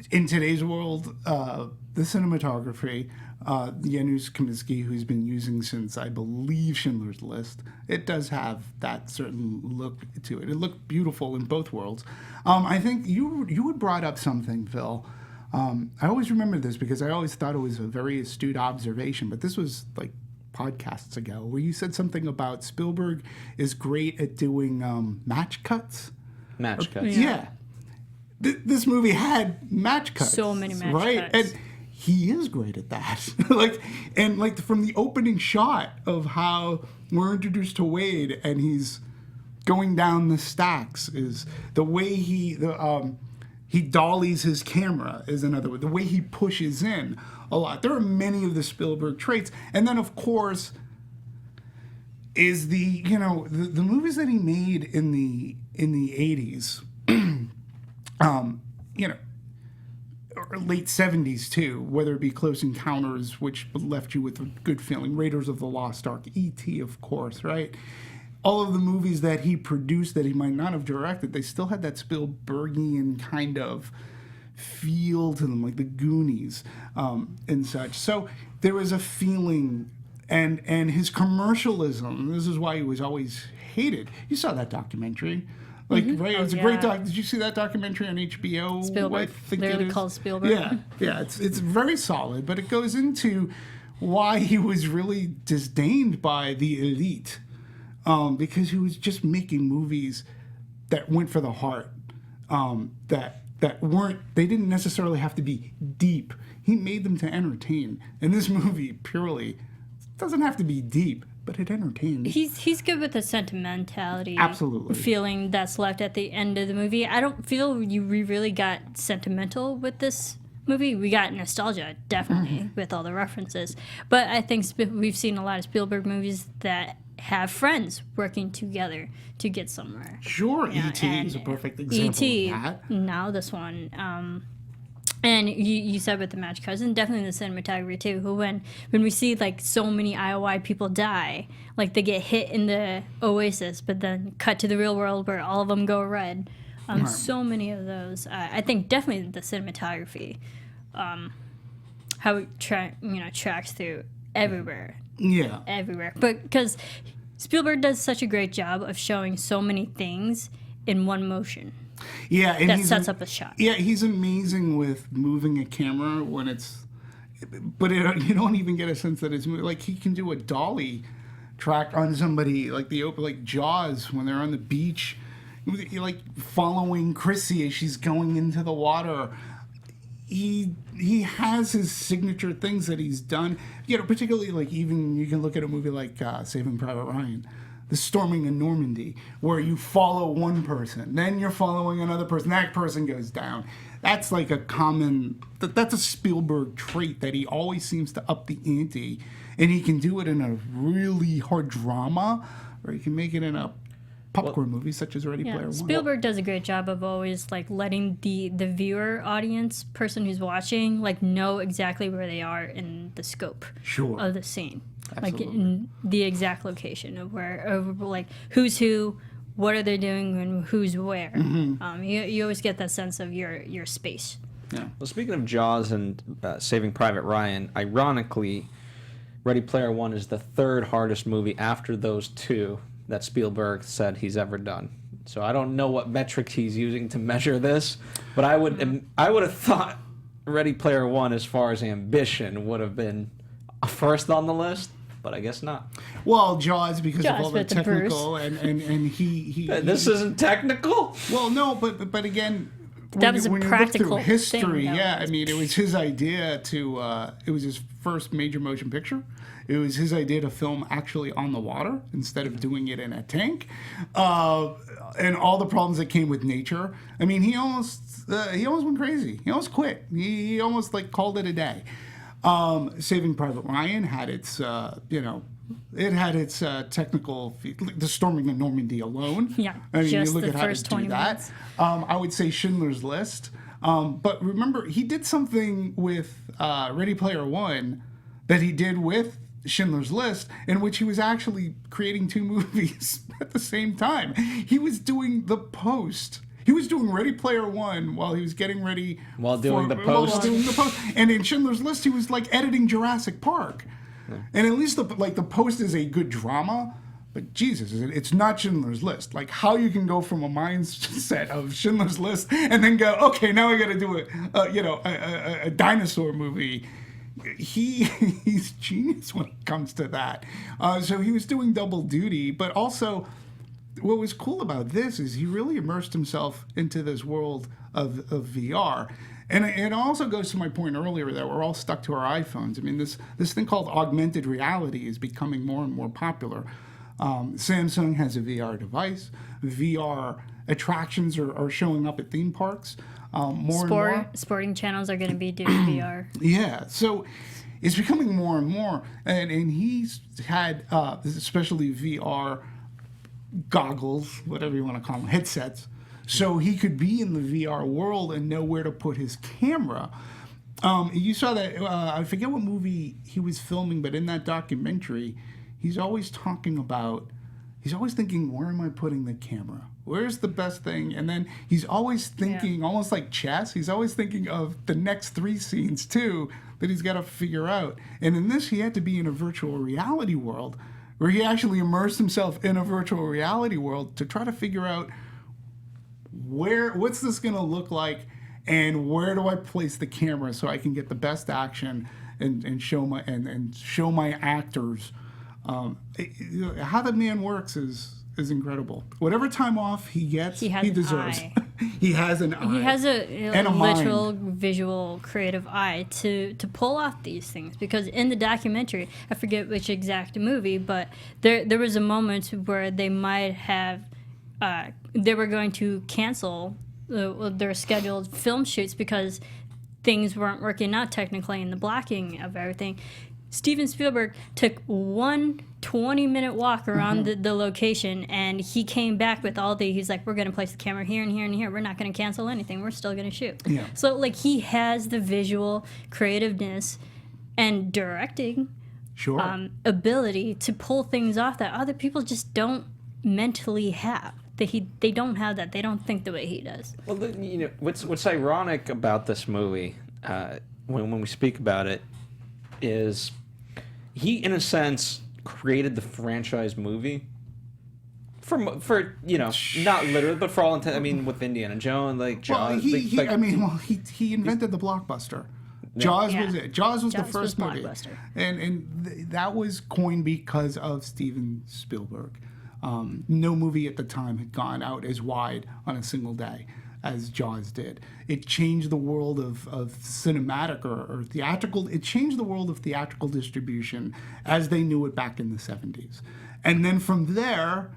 In today's world, the cinematography, Janusz Kaminski, who's been using since, I believe, Schindler's List, it does have that certain look to it. It looked beautiful in both worlds. I think you had brought up something, Phil. I always remember this because I always thought it was a very astute observation, but this was like podcasts ago, where you said something about Spielberg is great at doing match cuts. Match cuts. Yeah. This movie had match cuts. So many match right? cuts. And he is great at that. like from the opening shot of how we're introduced to Wade and he's going down the stacks, is the way he dollies his camera is another way. The way he pushes in a lot. There are many of the Spielberg traits. And then, of course, is the movies that he made in the 80s, or late 70s too, whether it be Close Encounters, which left you with a good feeling, Raiders of the Lost Ark, E.T., of course, right? All of the movies that he produced that he might not have directed, they still had that Spielbergian kind of feel to them, like the Goonies and such. So there was a feeling, and his commercialism, this is why he was always hated. You saw that documentary. Like, right? It's a great doc. Did you see that documentary on HBO? Spielberg. I think Literally called Spielberg. Yeah. It's very solid, but it goes into why he was really disdained by the elite, because he was just making movies that went for the heart, that weren't. They didn't necessarily have to be deep. He made them to entertain, and this movie purely doesn't have to be deep, but it entertains. He's good with the sentimentality. Absolutely. Feeling that's left at the end of the movie. I don't feel we really got sentimental with this movie. We got nostalgia, definitely, with all the references. But I think we've seen a lot of Spielberg movies that have friends working together to get somewhere. Sure, E.T. is a perfect example E.T., of that. now this one. And you said with the match cuts, and definitely the cinematography too, who when we see like so many IOI people die, like they get hit in the Oasis, but then cut to the real world where all of them go red. So many of those. I think definitely the cinematography, how it tracks through everywhere. Yeah. Everywhere. But because Spielberg does such a great job of showing so many things in one motion. Yeah, and that sets up a shot. Yeah, he's amazing with moving a camera when it's, but you don't even get a sense that it's moving. Like, he can do a dolly track on somebody, like Jaws when they're on the beach, like following Chrissy as she's going into the water. He has his signature things that he's done. Particularly like, even you can look at a movie like Saving Private Ryan. The Storming of Normandy, where you follow one person, then you're following another person, that person goes down. That's like a common, that's a Spielberg trait, that he always seems to up the ante and he can do it in a really hard drama, or he can make it in a popcorn movie such as Ready Player One. Spielberg does a great job of always like letting the viewer, audience, person who's watching like know exactly where they are in the scope of the scene. Absolutely. Like in the exact location of like who's who, what are they doing, and who's where. You always get that sense of your space. Yeah. Well, speaking of Jaws and Saving Private Ryan, ironically, Ready Player One is the third hardest movie after those two that Spielberg said he's ever done. So I don't know what metrics he's using to measure this, but I would have thought Ready Player One, as far as ambition, would have been first on the list, but I guess not. Well, Jaws, because of all the with the technical, and he This isn't technical? Well, no, but again, That was a when you practical look through history, thing, I mean, it was his idea to. It was his first major motion picture. It was his idea to film actually on the water instead of doing it in a tank, and all the problems that came with nature. I mean, he almost went crazy. He almost quit. He almost like called it a day. Saving Private Ryan had its, it had its technical, the storming of Normandy alone. Yeah, I mean, just you look the at how first to do 20 that. minutes. I would say Schindler's List. But remember, he did something with Ready Player One that he did with Schindler's List, in which he was actually creating two movies at the same time. He was doing the post. He was doing Ready Player One while he was getting ready While doing the post. And in Schindler's List, he was like editing Jurassic Park. Yeah. And at least the post is a good drama. But Jesus, it's not Schindler's List. Like how you can go from a mindset of Schindler's List and then go, okay, now I got to do a dinosaur movie. He's genius when it comes to that. So he was doing double duty, but also what was cool about this is he really immersed himself into this world of VR. And it also goes to my point earlier that we're all stuck to our iPhones. I mean, this thing called augmented reality is becoming more and more popular. Samsung has a VR device. VR attractions are showing up at theme parks. More and more. Sporting channels are going to be doing VR. Yeah, so it's becoming more and more. And he's had, especially VR goggles, whatever you want to call them, headsets, so he could be in the VR world and know where to put his camera. You saw that, I forget what movie he was filming, but in that documentary, he's always thinking, where am I putting the camera? Where's the best thing? And then he's always thinking, almost like chess, he's always thinking of the next 3 scenes too that he's got to figure out. And in this, he had to be in a virtual reality world where he actually immersed himself in a virtual reality world to try to figure out what's this going to look like and where do I place the camera so I can get the best action and show my actors. How the man works is incredible. Whatever time off he gets, he deserves. He has an eye. He has a literal, mind. visual, creative eye to pull off these things. Because in the documentary, I forget which exact movie, but there was a moment where they might have, they were going to cancel their scheduled film shoots because things weren't working out technically in the blocking of everything. Steven Spielberg took one 20-minute walk around the location, and he came back with he's like, we're going to place the camera here and here and here. We're not going to cancel anything. We're still going to shoot. Yeah. So, like, he has the visual creativeness and directing ability to pull things off that other people just don't mentally have. They don't have that. They don't think the way he does. Well, what's ironic about this movie, when we speak about it, is he, in a sense, created the franchise movie for not literally, but for all intents. I mean, with Indiana Jones, like Jaws. Well, he invented the blockbuster. Jaws was it. Jaws was the first movie, and that was coined because of Steven Spielberg. No movie at the time had gone out as wide on a single day as Jaws did. It changed the world of cinematic or theatrical. It changed the world of theatrical distribution as they knew it back in the 70s. And then from there,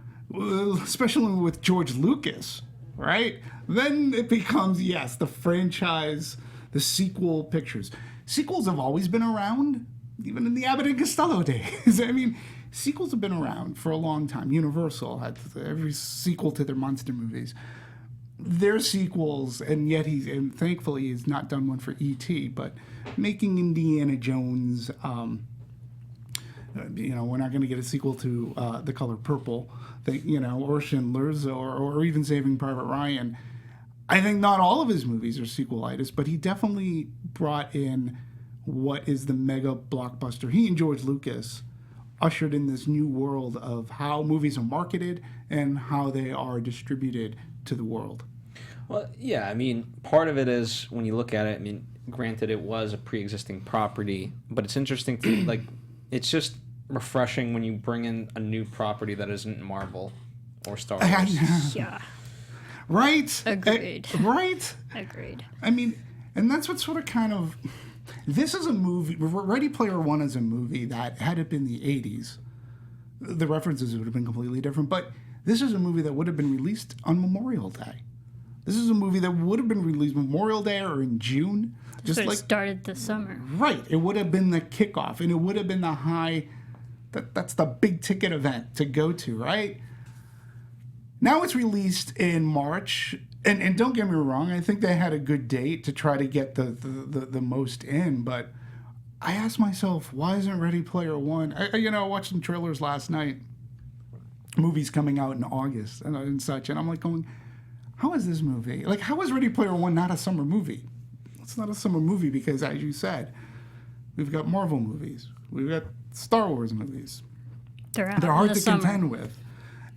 especially with George Lucas, right? Then it becomes, the franchise, the sequel pictures. Sequels have always been around, even in the Abbott and Costello days. I mean, sequels have been around for a long time. Universal had every sequel to their monster movies. They're sequels, and yet and thankfully he's not done one for E.T., but making Indiana Jones, we're not going to get a sequel to The Color Purple, or Schindler's, or even Saving Private Ryan. I think not all of his movies are sequelitis, but he definitely brought in what is the mega blockbuster. He and George Lucas ushered in this new world of how movies are marketed and how they are distributed to the world. Well, yeah, I mean, part of it is when you look at it, I mean, granted it was a pre-existing property, but it's interesting to, it's just refreshing when you bring in a new property that isn't Marvel or Star Wars. Yeah. Right? Agreed. Right? Agreed. I mean, and that's what sort of kind of... This is a movie... Ready Player One is a movie that, had it been the 80s, the references would have been completely different, but this is a movie that would have been released on Memorial Day. This is a movie that would have been released Memorial Day or in June. Just like started the summer. Right. It would have been the kickoff, and it would have been the high... That's the big ticket event to go to, right? Now it's released in March, and don't get me wrong, I think they had a good date to try to get the most in, but I asked myself, why isn't Ready Player One? I watched some trailers last night, movies coming out in August and such, and I'm like going, how is this movie? Like, how is Ready Player One not a summer movie? It's not a summer movie because, as you said, we've got Marvel movies, we've got Star Wars movies. They're hard to contend with.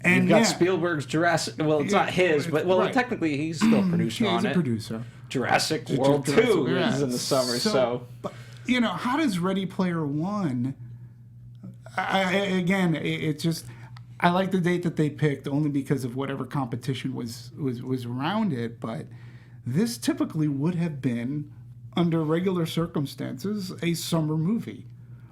And you've got Spielberg's Jurassic. Well, it's not his, but right. Technically he's still a producer on it. He's a producer. Jurassic World 2 is in the summer, so. But, how does Ready Player One? It's just I like the date that they picked only because of whatever competition was around it. But this typically would have been, under regular circumstances, a summer movie.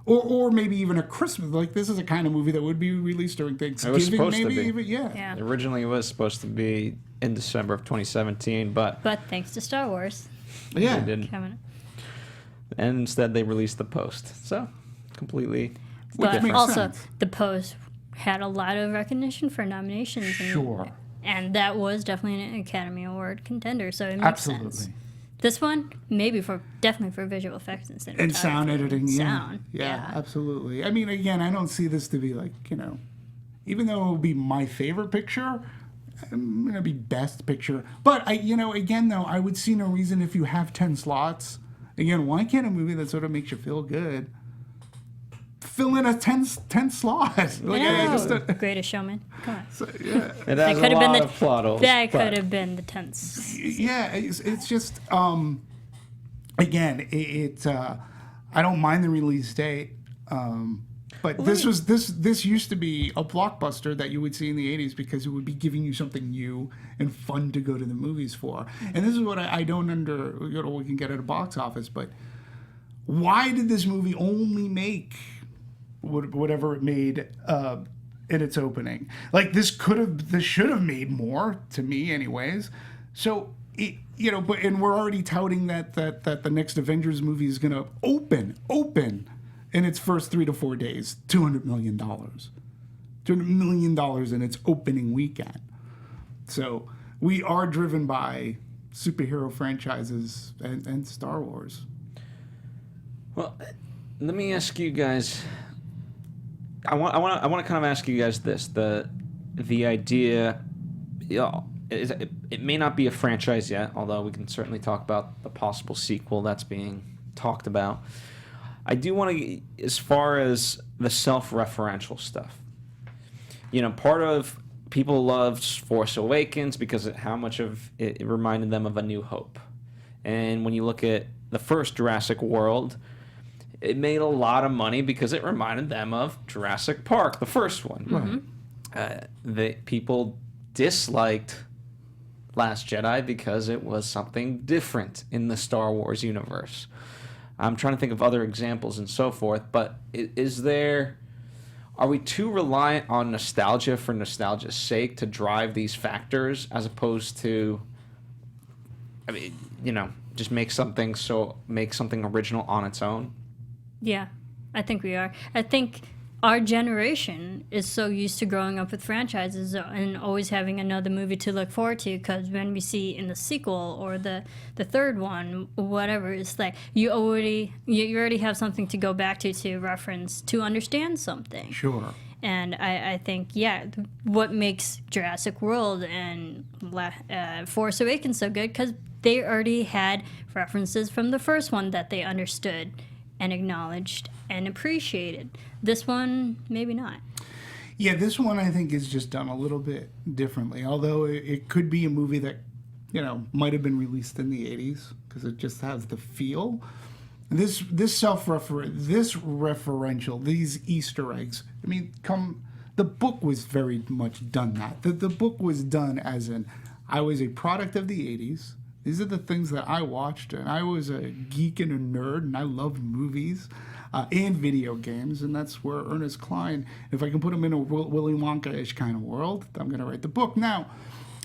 Or maybe even a Christmas. Like, this is a kind of movie that would be released during Thanksgiving. It was supposed maybe, to be. Even, yeah. Originally, it was supposed to be in December of 2017, but thanks to Star Wars. Yeah. They didn't. And instead, they released the post. So, completely But different. also, sense. the post had a lot of recognition for nominations. Sure. And that was definitely an Academy Award contender, so it makes Absolutely. sense. This one, definitely for visual effects and cinematography. And sound editing, Sound, yeah, absolutely. I mean, again, I don't see this to be like, even though it would be my favorite picture, I'm going to be best picture. But, again, though, I would see no reason if you have 10 slots. Again, why can't a movie that sort of makes you feel good fill in a 10 slot? Greatest Showman. Come on. So, yeah. It has a lot of plot holes. That could have been the 10th. Yeah, it's just, again, I don't mind the release date, but this used to be a blockbuster that you would see in the 80s because it would be giving you something new and fun to go to the movies for. And this is what I don't we can get at a box office, but why did this movie only make whatever it made in its opening? Like, this should have made more, to me anyways. So and we're already touting that the next Avengers movie is going to open in its first 3 to 4 days, $200 million. $200 million in its opening weekend. So we are driven by superhero franchises and Star Wars. Well, let me ask you guys. I want to kind of ask you guys this: the idea, it may not be a franchise yet, although we can certainly talk about the possible sequel that's being talked about. I do want to, as far as the self-referential stuff. Part of people loved Force Awakens because of how much of it reminded them of A New Hope, and when you look at the first Jurassic World, it made a lot of money because it reminded them of Jurassic Park, the first one. Mm-hmm. The people disliked Last Jedi because it was something different in the Star Wars universe. I'm trying to think of other examples and so forth, but are we too reliant on nostalgia for nostalgia's sake to drive these factors as opposed to, just make something original on its own? Yeah, I think we are. I think our generation is so used to growing up with franchises and always having another movie to look forward to, because when we see in the sequel or the third one, whatever, it's like you already have something to go back to reference, to understand something. Sure. And I think, what makes Jurassic World and Force Awakens so good, because they already had references from the first one that they understood and acknowledged and appreciated. This one, maybe not. Yeah, this one I think is just done a little bit differently. Although it could be a movie that, might have been released in the 80s because it just has the feel. This referential, these Easter eggs. I mean, the book was very much done that. The book was done as I was a product of the 80s. These are the things that I watched, and I was a geek and a nerd, and I loved movies and video games, and that's where Ernest Cline, if I can put him in a Willy Wonka-ish kind of world, I'm going to write the book. Now,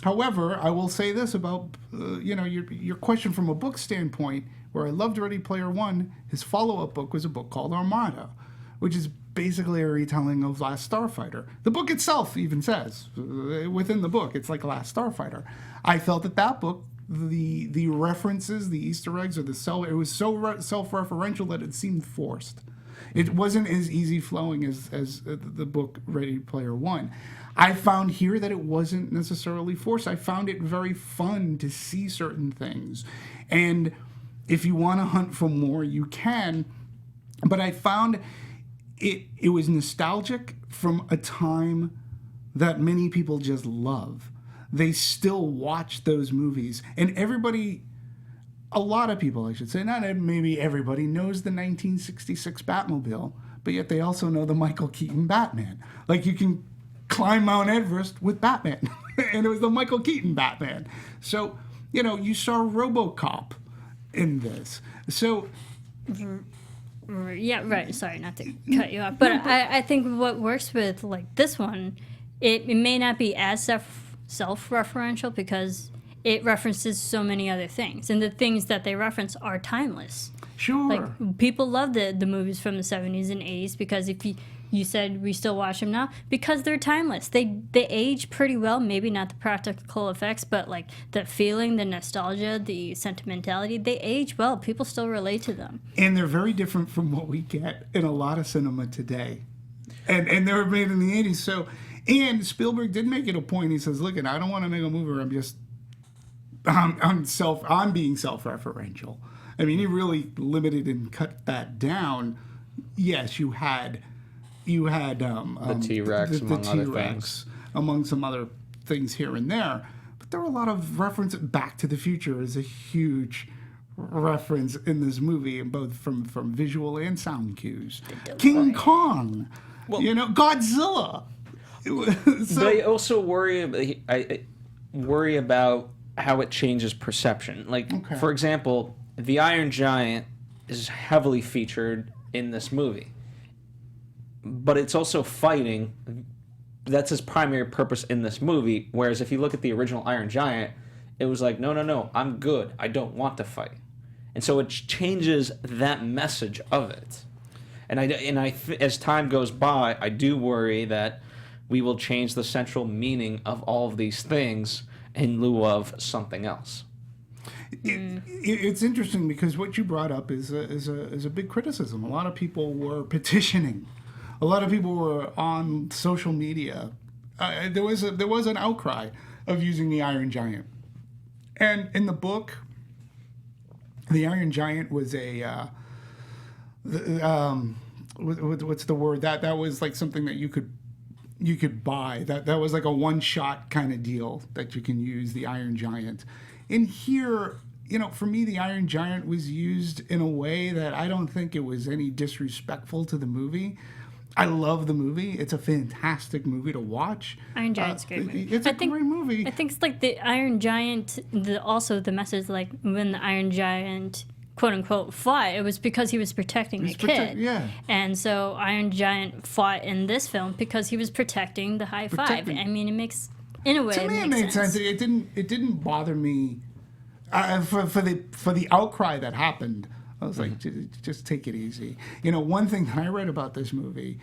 however, I will say this about, your question from a book standpoint, where I loved Ready Player One, his follow-up book was a book called Armada, which is basically a retelling of Last Starfighter. The book itself even says, within the book, it's like Last Starfighter. I felt that book, the references, the Easter eggs, or it was so self-referential that it seemed forced. It wasn't as easy flowing as the book Ready Player One. I found here that it wasn't necessarily forced. I found it very fun to see certain things. And if you want to hunt for more, you can. But I found it was nostalgic from a time that many people just love. They still watch those movies. And a lot of people, I should say, not maybe everybody, knows the 1966 Batmobile, but yet they also know the Michael Keaton Batman. Like, you can climb Mount Everest with Batman. And it was the Michael Keaton Batman. So, you saw RoboCop in this. So... Yeah, right. Sorry, not to cut you off. But I think what works with, like, this one, it may not be as self-referential because it references so many other things, and the things that they reference are timeless. Sure. Like, people love the movies from the 70s and 80s because if you said we still watch them now, because they're timeless. They age pretty well, maybe not the practical effects, but like the feeling, the nostalgia, the sentimentality, they age well. People still relate to them. And they're very different from what we get in a lot of cinema today. And they were made in the 80s, so... And Spielberg did make it a point. He says, look, I don't want to make a movie where I'm being self-referential. I mean, he really limited and cut that down. Yes, you had the T-Rex, among other things. Among some other things here and there. But there were a lot of references. Back to the Future is a huge reference in this movie, both from visual and sound cues. King Kong, Godzilla. But I also worry about how it changes perception. Like, for example, the Iron Giant is heavily featured in this movie, but it's also fighting. That's his primary purpose in this movie. Whereas if you look at the original Iron Giant, it was like, no, I'm good. I don't want to fight. And so it changes that message of it. And as time goes by, I do worry that we will change the central meaning of all of these things in lieu of something else. It's interesting because what you brought up is a big criticism. A lot of people were petitioning. A lot of people were on social media. There was an outcry of using the Iron Giant, and in the book, the Iron Giant was what's the word? That was like something that you could buy. That was like a one-shot kind of deal that you can use the Iron Giant. And here, for me, the Iron Giant was used in a way that I don't think it was any disrespectful to the movie. I love the movie. It's a fantastic movie to watch. Iron Giant's a great movie. It's a great movie. I think it's like the Iron Giant, also the message, like when the Iron Giant quote-unquote fought, it was because he was protecting the kid. Yeah. And so Iron Giant fought in this film because he was protecting the High Five. I mean, it makes, in a way, to me, it made sense. It didn't bother me for the outcry that happened I was like, just take it easy. You know, one thing I read about this movie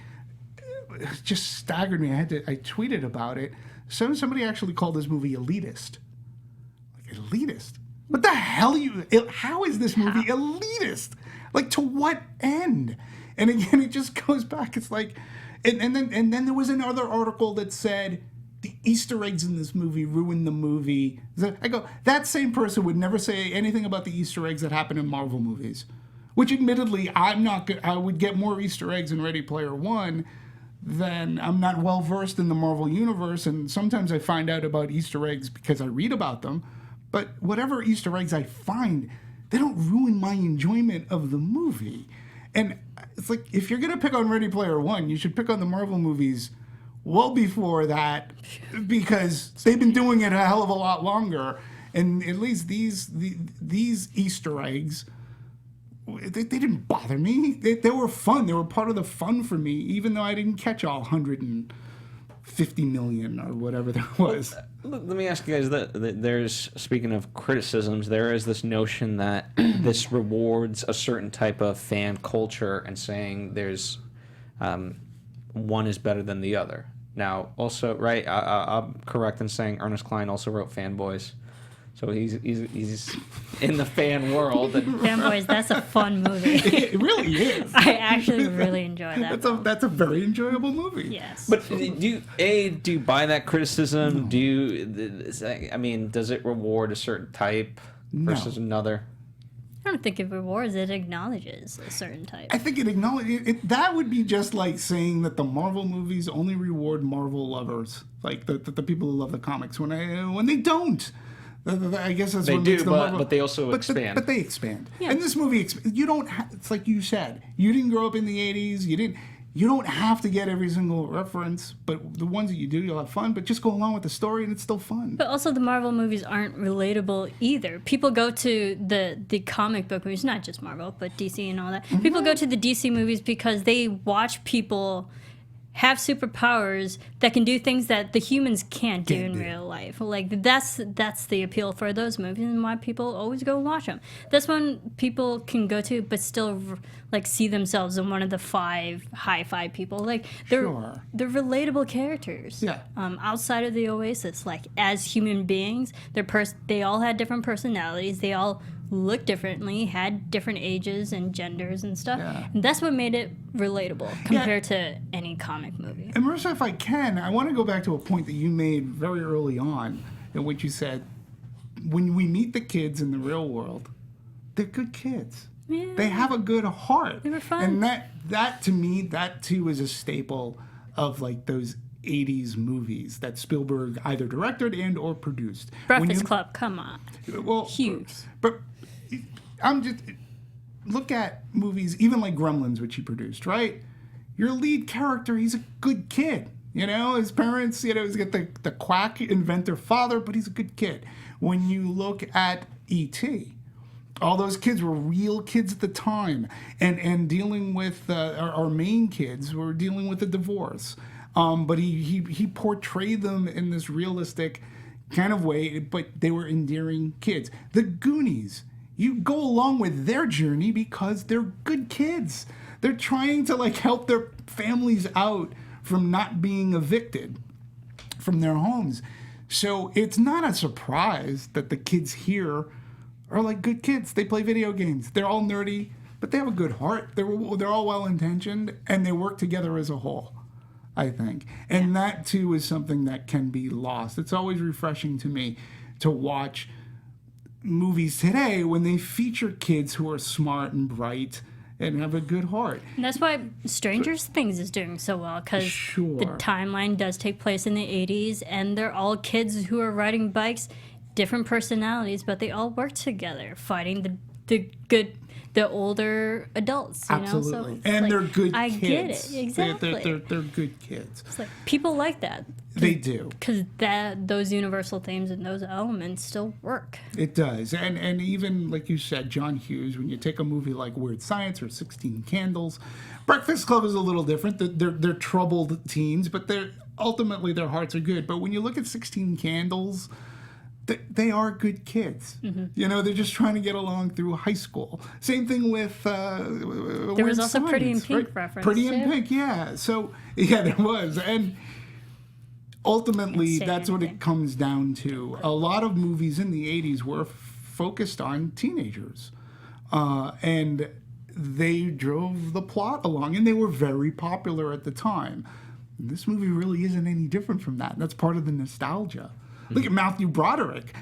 just staggered me. I tweeted about it. Somebody actually called this movie elitist. Like, elitist? What the hell how is this movie elitist? Like, to what end? And again, it just goes back. It's like, and then there was another article that said the Easter eggs in this movie ruined the movie. I go, that same person would never say anything about the Easter eggs that happen in Marvel movies, which admittedly I'm not good. I would get more Easter eggs in Ready Player One than I'm not well versed in the Marvel universe, and sometimes I find out about Easter eggs because I read about them. But whatever Easter eggs I find, they don't ruin my enjoyment of the movie. And it's like, if you're going to pick on Ready Player One, you should pick on the Marvel movies well before that, because they've been doing it a hell of a lot longer. And at least these Easter eggs, they didn't bother me. They were fun. They were part of the fun for me, even though I didn't catch all 150 million or whatever there was. Let me ask you guys that there's, speaking of criticisms, there is this notion that this rewards a certain type of fan culture and saying there's one is better than the other. Now, also, right, I'm correct in saying Ernest Cline also wrote Fanboys. So he's in the fan world. And Fanboys, that's a fun movie. It really is. I actually really enjoy that. That's a very enjoyable movie. Yes. But do you buy that criticism? No. Does it reward a certain type versus another? I don't think it rewards, it acknowledges a certain type. I think it acknowledges that would be just like saying that the Marvel movies only reward Marvel lovers, like the people who love the comics, when they don't. I guess that's they what do, makes them but they also expand. But they expand. Yeah. And this movie, you don't. It's like you said, you didn't grow up in the '80s. You don't have to get every single reference, but the ones that you do, you'll have fun. But just go along with the story, and it's still fun. But also, the Marvel movies aren't relatable either. People go to the comic book movies, not just Marvel, but DC and all that. Mm-hmm. People go to the DC movies because they watch people have superpowers that can do things that the humans can't do in real life. Like, that's the appeal for those movies and why people always go watch them. That's when people can go to but still like see themselves in one of the high five people. Like, they're relatable characters. Yeah. Outside of the Oasis, like, as human beings, they all had different personalities. They all looked differently, had different ages and genders and stuff. Yeah. And that's what made it relatable compared to any comic movie. And Marisa, if I can, I want to go back to a point that you made very early on, in which you said, when we meet the kids in the real world, they're good kids. Yeah. They have a good heart. They were fun. And that to me, that too is a staple of like those 80s movies that Spielberg either directed and or produced. Breakfast Club, come on. Well, huge. But look at movies, even like Gremlins, which he produced, right? Your lead character, he's a good kid. You know, his parents, he's got the quack inventor father, but he's a good kid. When you look at E.T., all those kids were real kids at the time, and dealing with our main kids were dealing with a divorce. But he portrayed them in this realistic kind of way, but they were endearing kids. The Goonies, you go along with their journey because they're good kids. They're trying to like help their families out from not being evicted from their homes. So it's not a surprise that the kids here are like good kids. They play video games. They're all nerdy, but they have a good heart. They're all well-intentioned, and they work together as a whole, I think. And that, too, is something that can be lost. It's always refreshing to me to watch movies today when they feature kids who are smart and bright and have a good heart. And that's why Stranger Things is doing so well, because the timeline does take place in the 80s, and they're all kids who are riding bikes, different personalities, but they all work together, fighting the older adults. You Absolutely. know? So and like, they're good kids. I get it, exactly. They're good kids. It's like, people like that. They do. Because those universal themes and those elements still work. It does. And even, like you said, John Hughes, when you take a movie like Weird Science or 16 Candles, Breakfast Club is a little different. They're troubled teens, but ultimately their hearts are good. But when you look at 16 Candles, they are good kids. You know, they're just trying to get along through high school. Same thing with there was also Pretty in Pink reference. Pretty in Pink, yeah. So yeah, there was, and ultimately that's what it comes down to. A lot of movies in the '80s were focused on teenagers, and they drove the plot along, and they were very popular at the time. This movie really isn't any different from that. That's part of the nostalgia. Look at Matthew Broderick,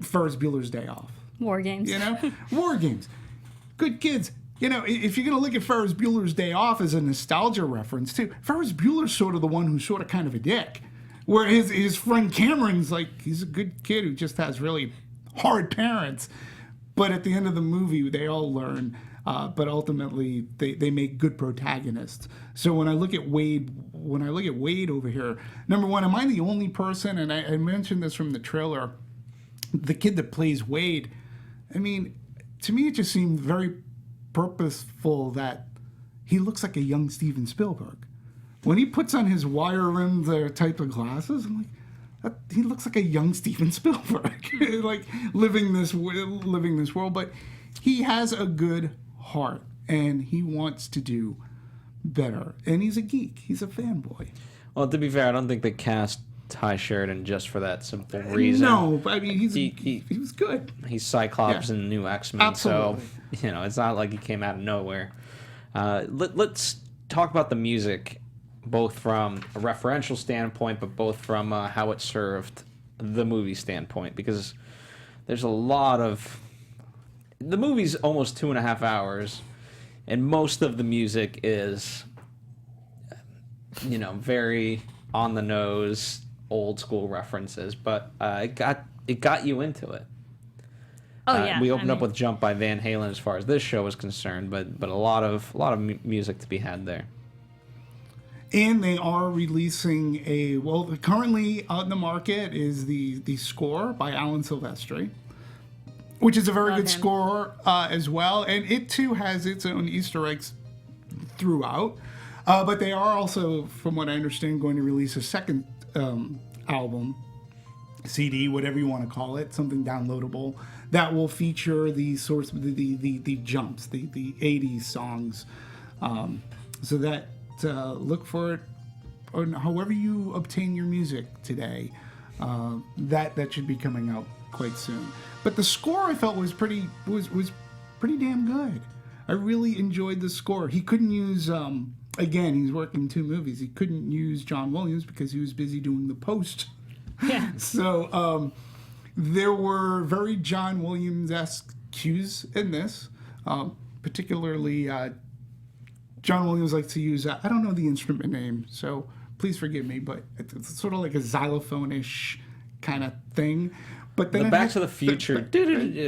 Ferris Bueller's Day Off. War Games. You know, War Games. Good kids. You know, if you're going to look at Ferris Bueller's Day Off as a nostalgia reference too, Ferris Bueller's sort of the one who's sort of kind of a dick, where his friend Cameron's like, he's a good kid who just has really hard parents. But at the end of the movie, they all learn. But ultimately, they make good protagonists. So when I look at Wade over here, number one, am I the only person? And I mentioned this from the trailer. The kid that plays Wade, I mean, to me, it just seemed very purposeful that he looks like a young Steven Spielberg. When he puts on his wire-rimmed type of glasses, I'm like, he looks like a young Steven Spielberg, like living this world. But he has a good heart, and he wants to do better. And he's a geek. He's a fanboy. Well, to be fair, I don't think they cast Tye Sheridan just for that simple reason. No, but I mean, he was good. He's Cyclops in New X-Men, Absolutely. So you know it's not like he came out of nowhere. Let's talk about the music, both from a referential standpoint, but both from how it served the movie standpoint, because there's a lot of... The movie's almost 2.5 hours, and most of the music is, you know, very on the nose, old school references. But it got you into it. Oh yeah. We opened up with "Jump" by Van Halen as far as this show is concerned, but a lot of music to be had there. And they are releasing currently on the market is the score by Alan Silvestri, which is a very good score as well. And it, too, has its own Easter eggs throughout. But they are also, from what I understand, going to release a second album, CD, whatever you want to call it, something downloadable, that will feature the jumps, the 80s songs. So that, look for it, or however you obtain your music today. That should be coming out quite soon. But the score I felt was pretty damn good. I really enjoyed the score. He couldn't use again, he's working 2 movies. He couldn't use John Williams because he was busy doing the post. Yeah. So there were very John Williams-esque cues in this. Particularly John Williams likes to use I don't know the instrument name, so please forgive me, but it's sort of like a xylophone-ish kind of thing. But then the Back to the Future,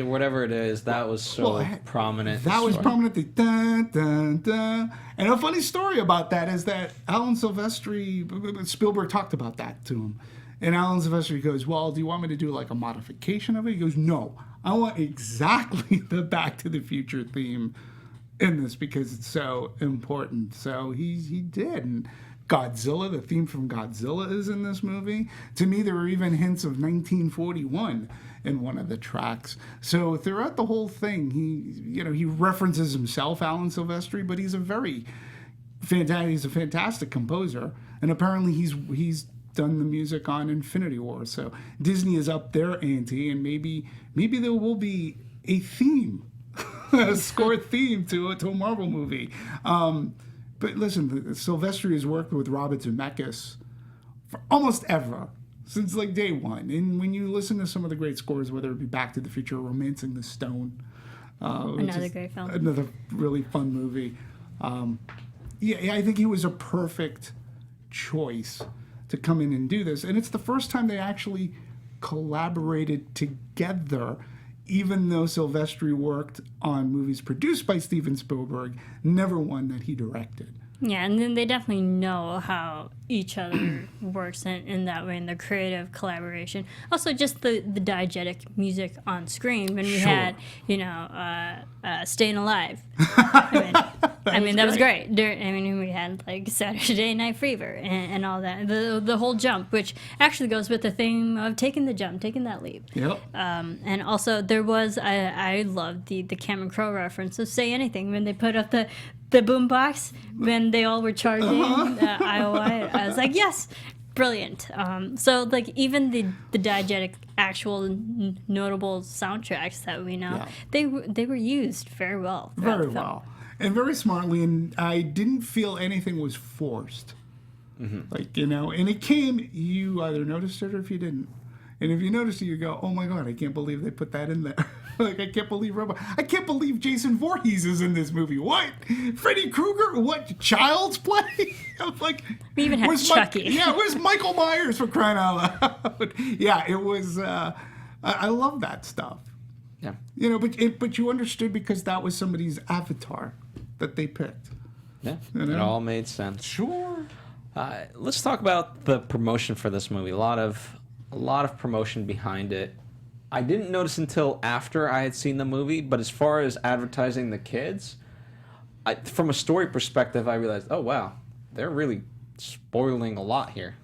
whatever it is, that was so prominent. That was prominent. The dun, dun, dun. And a funny story about that is that Alan Silvestri, Spielberg talked about that to him. And Alan Silvestri goes, well, do you want me to do like a modification of it? He goes, no, I want exactly the Back to the Future theme in this because it's so important. So he did. And Godzilla, the theme from Godzilla is in this movie. To me, there were even hints of 1941 in one of the tracks. So throughout the whole thing, he references himself, Alan Silvestri, but he's a fantastic composer. And apparently he's done the music on Infinity War. So Disney is up their ante, and maybe there will be a theme, a score theme to a Marvel movie. But listen, Silvestri has worked with Robert Zemeckis for almost ever, since like day one. And when you listen to some of the great scores, whether it be Back to the Future or Romancing the Stone, another great film, another really fun movie. I think he was a perfect choice to come in and do this. And it's the first time they actually collaborated together, even though Silvestri worked on movies produced by Steven Spielberg, never one that he directed. Yeah, and then they definitely know how each other works in that way, in the creative collaboration. Also, just the diegetic music on screen when we had, Staying Alive. I mean, I mean, that was great. I mean, we had like Saturday Night Fever and all that. The whole jump, which actually goes with the theme of taking the jump, taking that leap. Yep. And also there was, I loved the Cameron Crowe reference of Say Anything when they put up the boombox when they all were charging IOI. I was like, yes. Brilliant. So like even the diegetic actual notable soundtracks that we know, they were used very well. Very well. And very smartly, and I didn't feel anything was forced. Like, and it came, you either noticed it or if you didn't. And if you noticed it, you go, oh my God, I can't believe they put that in there. Like, I can't believe Jason Voorhees is in this movie. What? Freddy Krueger? What? Child's Play? I'm like, we even had Chucky. Where's Michael Myers, for crying out loud? Yeah, it was, I love that stuff. Yeah. But you understood because that was somebody's avatar that they picked. Yeah, it all made sense. Sure. Let's talk about the promotion for this movie. A lot of promotion behind it. I didn't notice until after I had seen the movie, but as far as advertising the kids, from a story perspective, I realized, oh wow, they're really spoiling a lot here.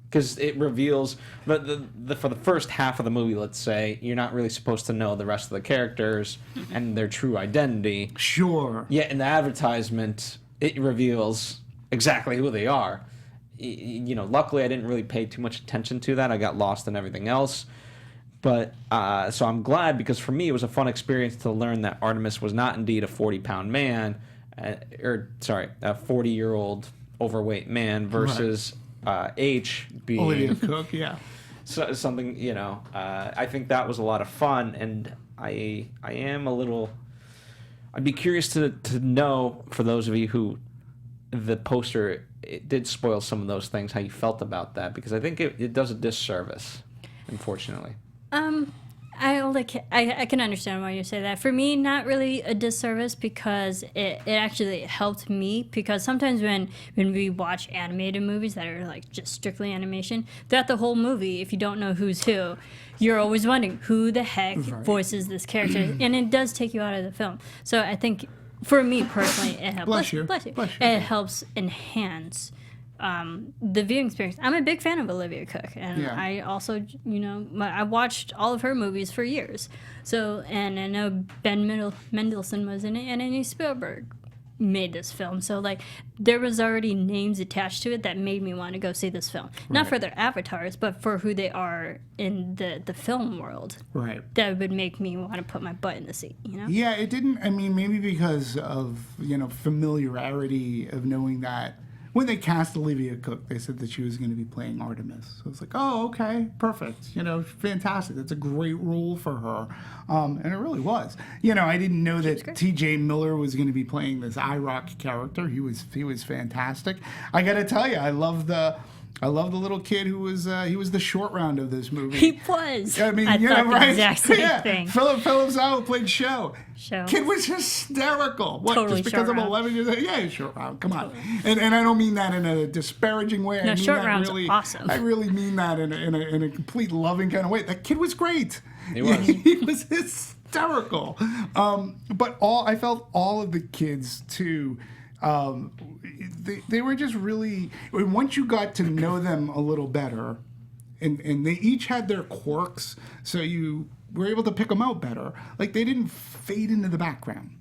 Because it reveals, for the first half of the movie, let's say, you're not really supposed to know the rest of the characters and their true identity. Sure. Yet in the advertisement, it reveals exactly who they are. Luckily I didn't really pay too much attention to that. I got lost in everything else. But, so I'm glad, because for me it was a fun experience to learn that Artemis was not indeed a 40-pound man, a 40-year-old overweight man versus H being... Olivia Cooke, yeah. So, something, I think that was a lot of fun, and I am a little... I'd be curious to know, for those of you who the poster... It did spoil some of those things, how you felt about that, because I think it does a disservice, unfortunately. I can understand why you say that. For me, not really a disservice, because it actually helped me, because sometimes when we watch animated movies that are like just strictly animation, throughout the whole movie, if you don't know who's who, you're always wondering who the heck voices this character, and it does take you out of the film. So I think, for me personally, it helps. Bless you. It helps enhance the viewing experience. I'm a big fan of Olivia Cooke, and I also, I watched all of her movies for years. So, and I know Mendelsohn was in it, and I knew Spielberg made this film. So, like, there was already names attached to it that made me want to go see this film. Not for their avatars, but for who they are in the film world. Right. That would make me want to put my butt in the seat, Yeah, it didn't, maybe because of, familiarity of knowing that when they cast Olivia Cooke, they said that she was going to be playing Artemis. So it's like, oh, okay, perfect. Fantastic. That's a great role for her. And it really was. I didn't know that T.J. Miller was going to be playing this IROC character. He was fantastic. I got to tell you, I love the little kid who was he was the short round of this movie. He was. I mean, I thought the right? exact same thing. Philip Zhao played Show. Show. Kid was hysterical. What? Totally Just because I'm 11 years old? Yeah, short round. Come on. And I don't mean that in a disparaging way. No, I mean short that round's really, awesome. I really mean that in a complete loving kind of way. That kid was great. He was. He was hysterical. But I felt all of the kids too. They were just really, once you got to know them a little better, and they each had their quirks, so you were able to pick them out better. Like, they didn't fade into the background.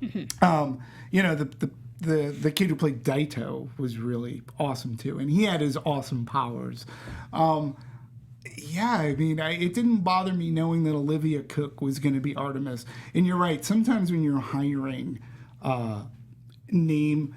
The kid who played Daito was really awesome too, and he had his awesome powers. It didn't bother me knowing that Olivia Cooke was going to be Artemis. And you're right, sometimes when you're hiring name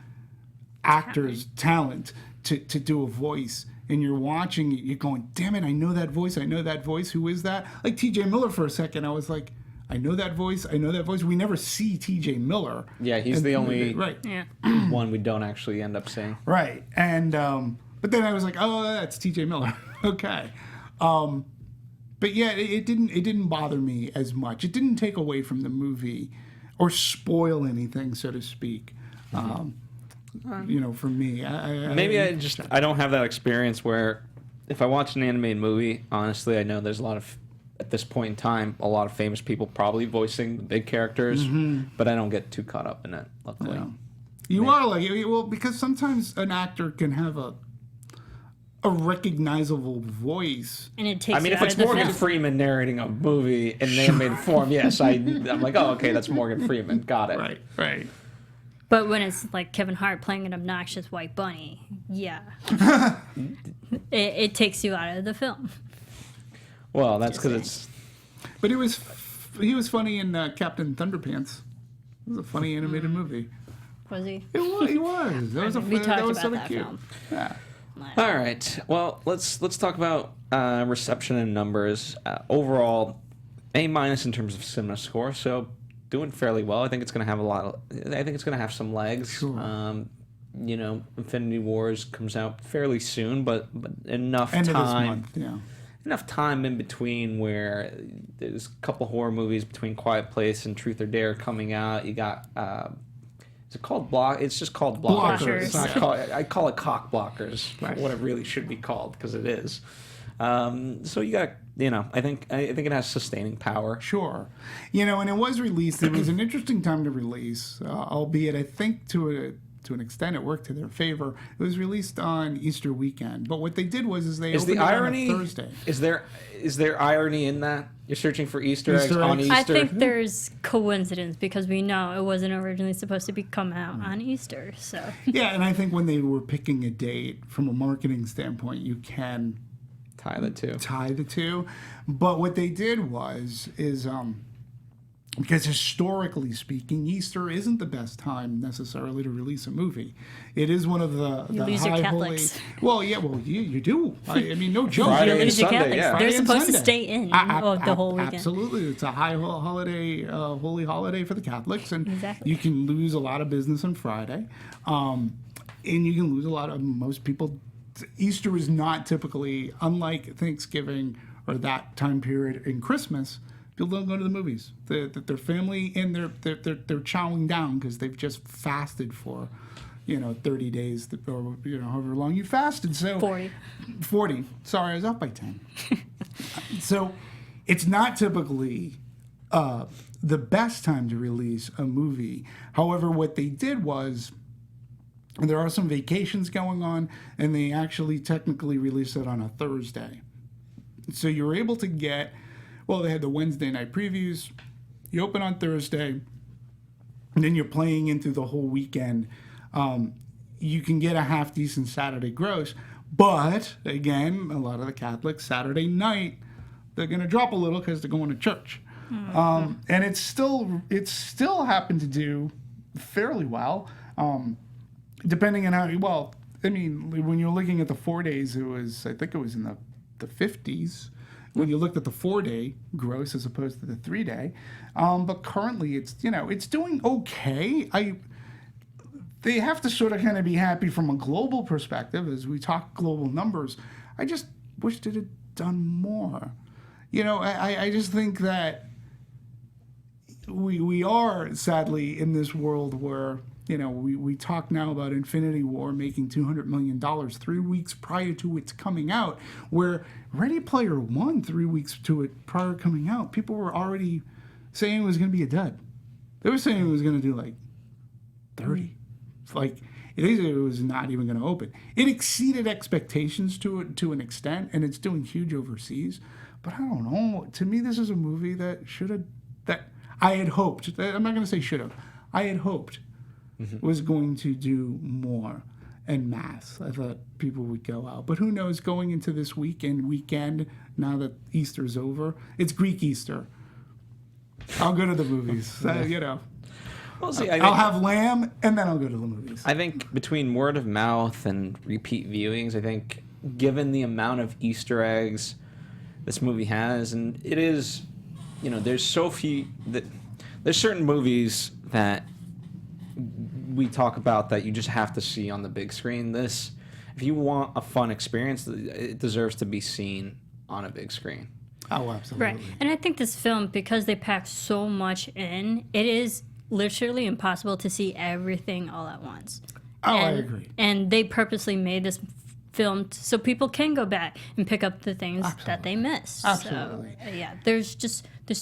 actors talent to do a voice, and you're watching it, you're going, damn it, I know that voice, who is that? Like TJ Miller, for a second I was like, I know that voice. We never see TJ Miller. Yeah, he's the only one we don't actually end up seeing. Right. And but then I was like, oh, that's TJ Miller. Okay. But yeah, it didn't bother me as much. It didn't take away from the movie or spoil anything, so to speak. For me, I don't have that experience where if I watch an animated movie, honestly, I know there's a lot of at this point in time, a lot of famous people probably voicing the big characters, but I don't get too caught up in it, luckily. Yeah. You are like, well, because sometimes an actor can have a recognizable voice. And it takes I mean, you if out it's of the Morgan film. Freeman narrating a movie in an animated form, yes, I'm like, oh, okay, that's Morgan Freeman. Got it. Right. But when it's like Kevin Hart playing an obnoxious white bunny, yeah. it takes you out of the film. Well, that's because it's... But he was funny in Captain Thunderpants. It was a funny animated movie. Was he? He was. That was We talked that was about sort of that cute. film. Yeah. All right. Well, let's talk about reception and numbers. Overall, A- in terms of cinema score. So doing fairly well. I think it's going to have I think it's going to have some legs. Sure. Infinity Wars comes out fairly soon, but enough End time. of this month. Yeah. Enough time in between where there's a couple horror movies between Quiet Place and Truth or Dare coming out. You got. Is it called block? It's just called blockers. Blockers. I call it cock blockers. Right. What it really should be called, because it is. So you got, I think it has sustaining power. Sure. And it was released. It was an interesting time to release, albeit I think to an extent it worked to their favor. It was released on Easter weekend. But what they did was they Is opened the it irony on a Thursday. Is there irony in that? You're searching for Easter eggs Easter on eggs? Easter. I think there's coincidence because we know it wasn't originally supposed to come out on Easter. So Yeah, and I think when they were picking a date, from a marketing standpoint, you can tie the two. But what they did is because historically speaking, Easter isn't the best time necessarily to release a movie. It is one of the lose your high Catholics. holy. Well, yeah, you do. I mean, no joke. Friday you and lose your Sunday, Catholics. yeah. They're Friday and supposed to Sunday. stay in the whole weekend. Absolutely, it's a high holiday, holy holiday for the Catholics, and Exactly. you can lose a lot of business on Friday, and you can lose a lot of most people. Easter is not typically, unlike Thanksgiving or that time period in Christmas. People don't go to the movies. Their family and they're chowing down because they've just fasted for, 30 days or however long you fasted. So 40. Sorry, I was off by 10. So it's not typically the best time to release a movie. However, what they did was, there are some vacations going on, and they actually technically released it on a Thursday. So you were able to get, they had the Wednesday night previews. You open on Thursday, and then you're playing into the whole weekend. You can get a half-decent Saturday gross. But, again, a lot of the Catholics, Saturday night, they're going to drop a little because they're going to church. And it still happened to do fairly well. Depending on how, when you're looking at the 4 days, I think it was in the 50s when you looked at the 4-day gross as opposed to the 3-day. But currently it's doing okay. They have to sort of kind of be happy from a global perspective as we talk global numbers. I just wished it had done more. I just think that we are sadly in this world where, we talk now about Infinity War making $200 million 3 weeks prior to its coming out, where Ready Player One, 3 weeks to it prior to coming out, people were already saying it was going to be a dud. They were saying it was going to do like 30. It was not even going to open. It exceeded expectations to an extent, and it's doing huge overseas. But I don't know. To me, this is a movie that I had hoped. I'm not going to say should have. I had hoped was going to do more en masse. I thought people would go out. But who knows, going into this weekend, now that Easter's over, it's Greek Easter. I'll go to the movies, Well, see, I'll have lamb, and then I'll go to the movies. I think between word of mouth and repeat viewings, I think given the amount of Easter eggs this movie has, and it is, there's so few that there's certain movies that we talk about that you just have to see on the big screen. This, if you want a fun experience, it deserves to be seen on a big screen. Oh, absolutely. Right. And I think this film, because they pack so much in, it is literally impossible to see everything all at once. Oh, I agree. And they purposely made this filmed so people can go back and pick up the things that they missed. Absolutely. So, yeah, there's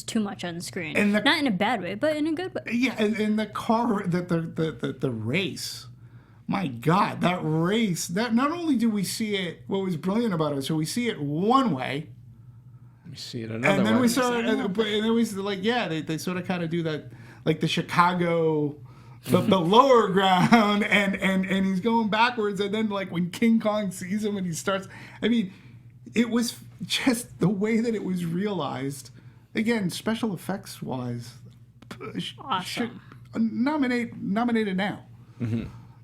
too much on the screen. And not in a bad way, but in a good way. Yeah, and the car, the race. My God, that race. That not only do we see it, what was brilliant about it, so we see it one way. We see it another way. And then we saw it, and then we like, yeah, they sort of kind of do that, like the Chicago, the lower ground, and he's going backwards, and then like when King Kong sees him and he starts, I mean, it was just the way that it was realized. Again, special effects wise, Awesome. nominated now. Mm-hmm.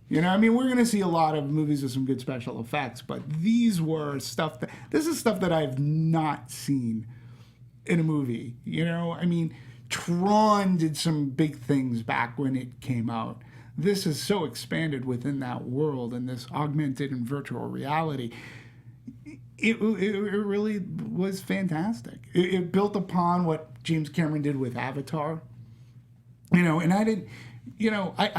You know, I mean, we're going to see a lot of movies with some good special effects, but these were this is stuff that I've not seen in a movie. You know, I mean, Tron did some big things back when it came out. This is so expanded within that world and this augmented and virtual reality. It really was fantastic. It built upon what James Cameron did with Avatar. You know, and I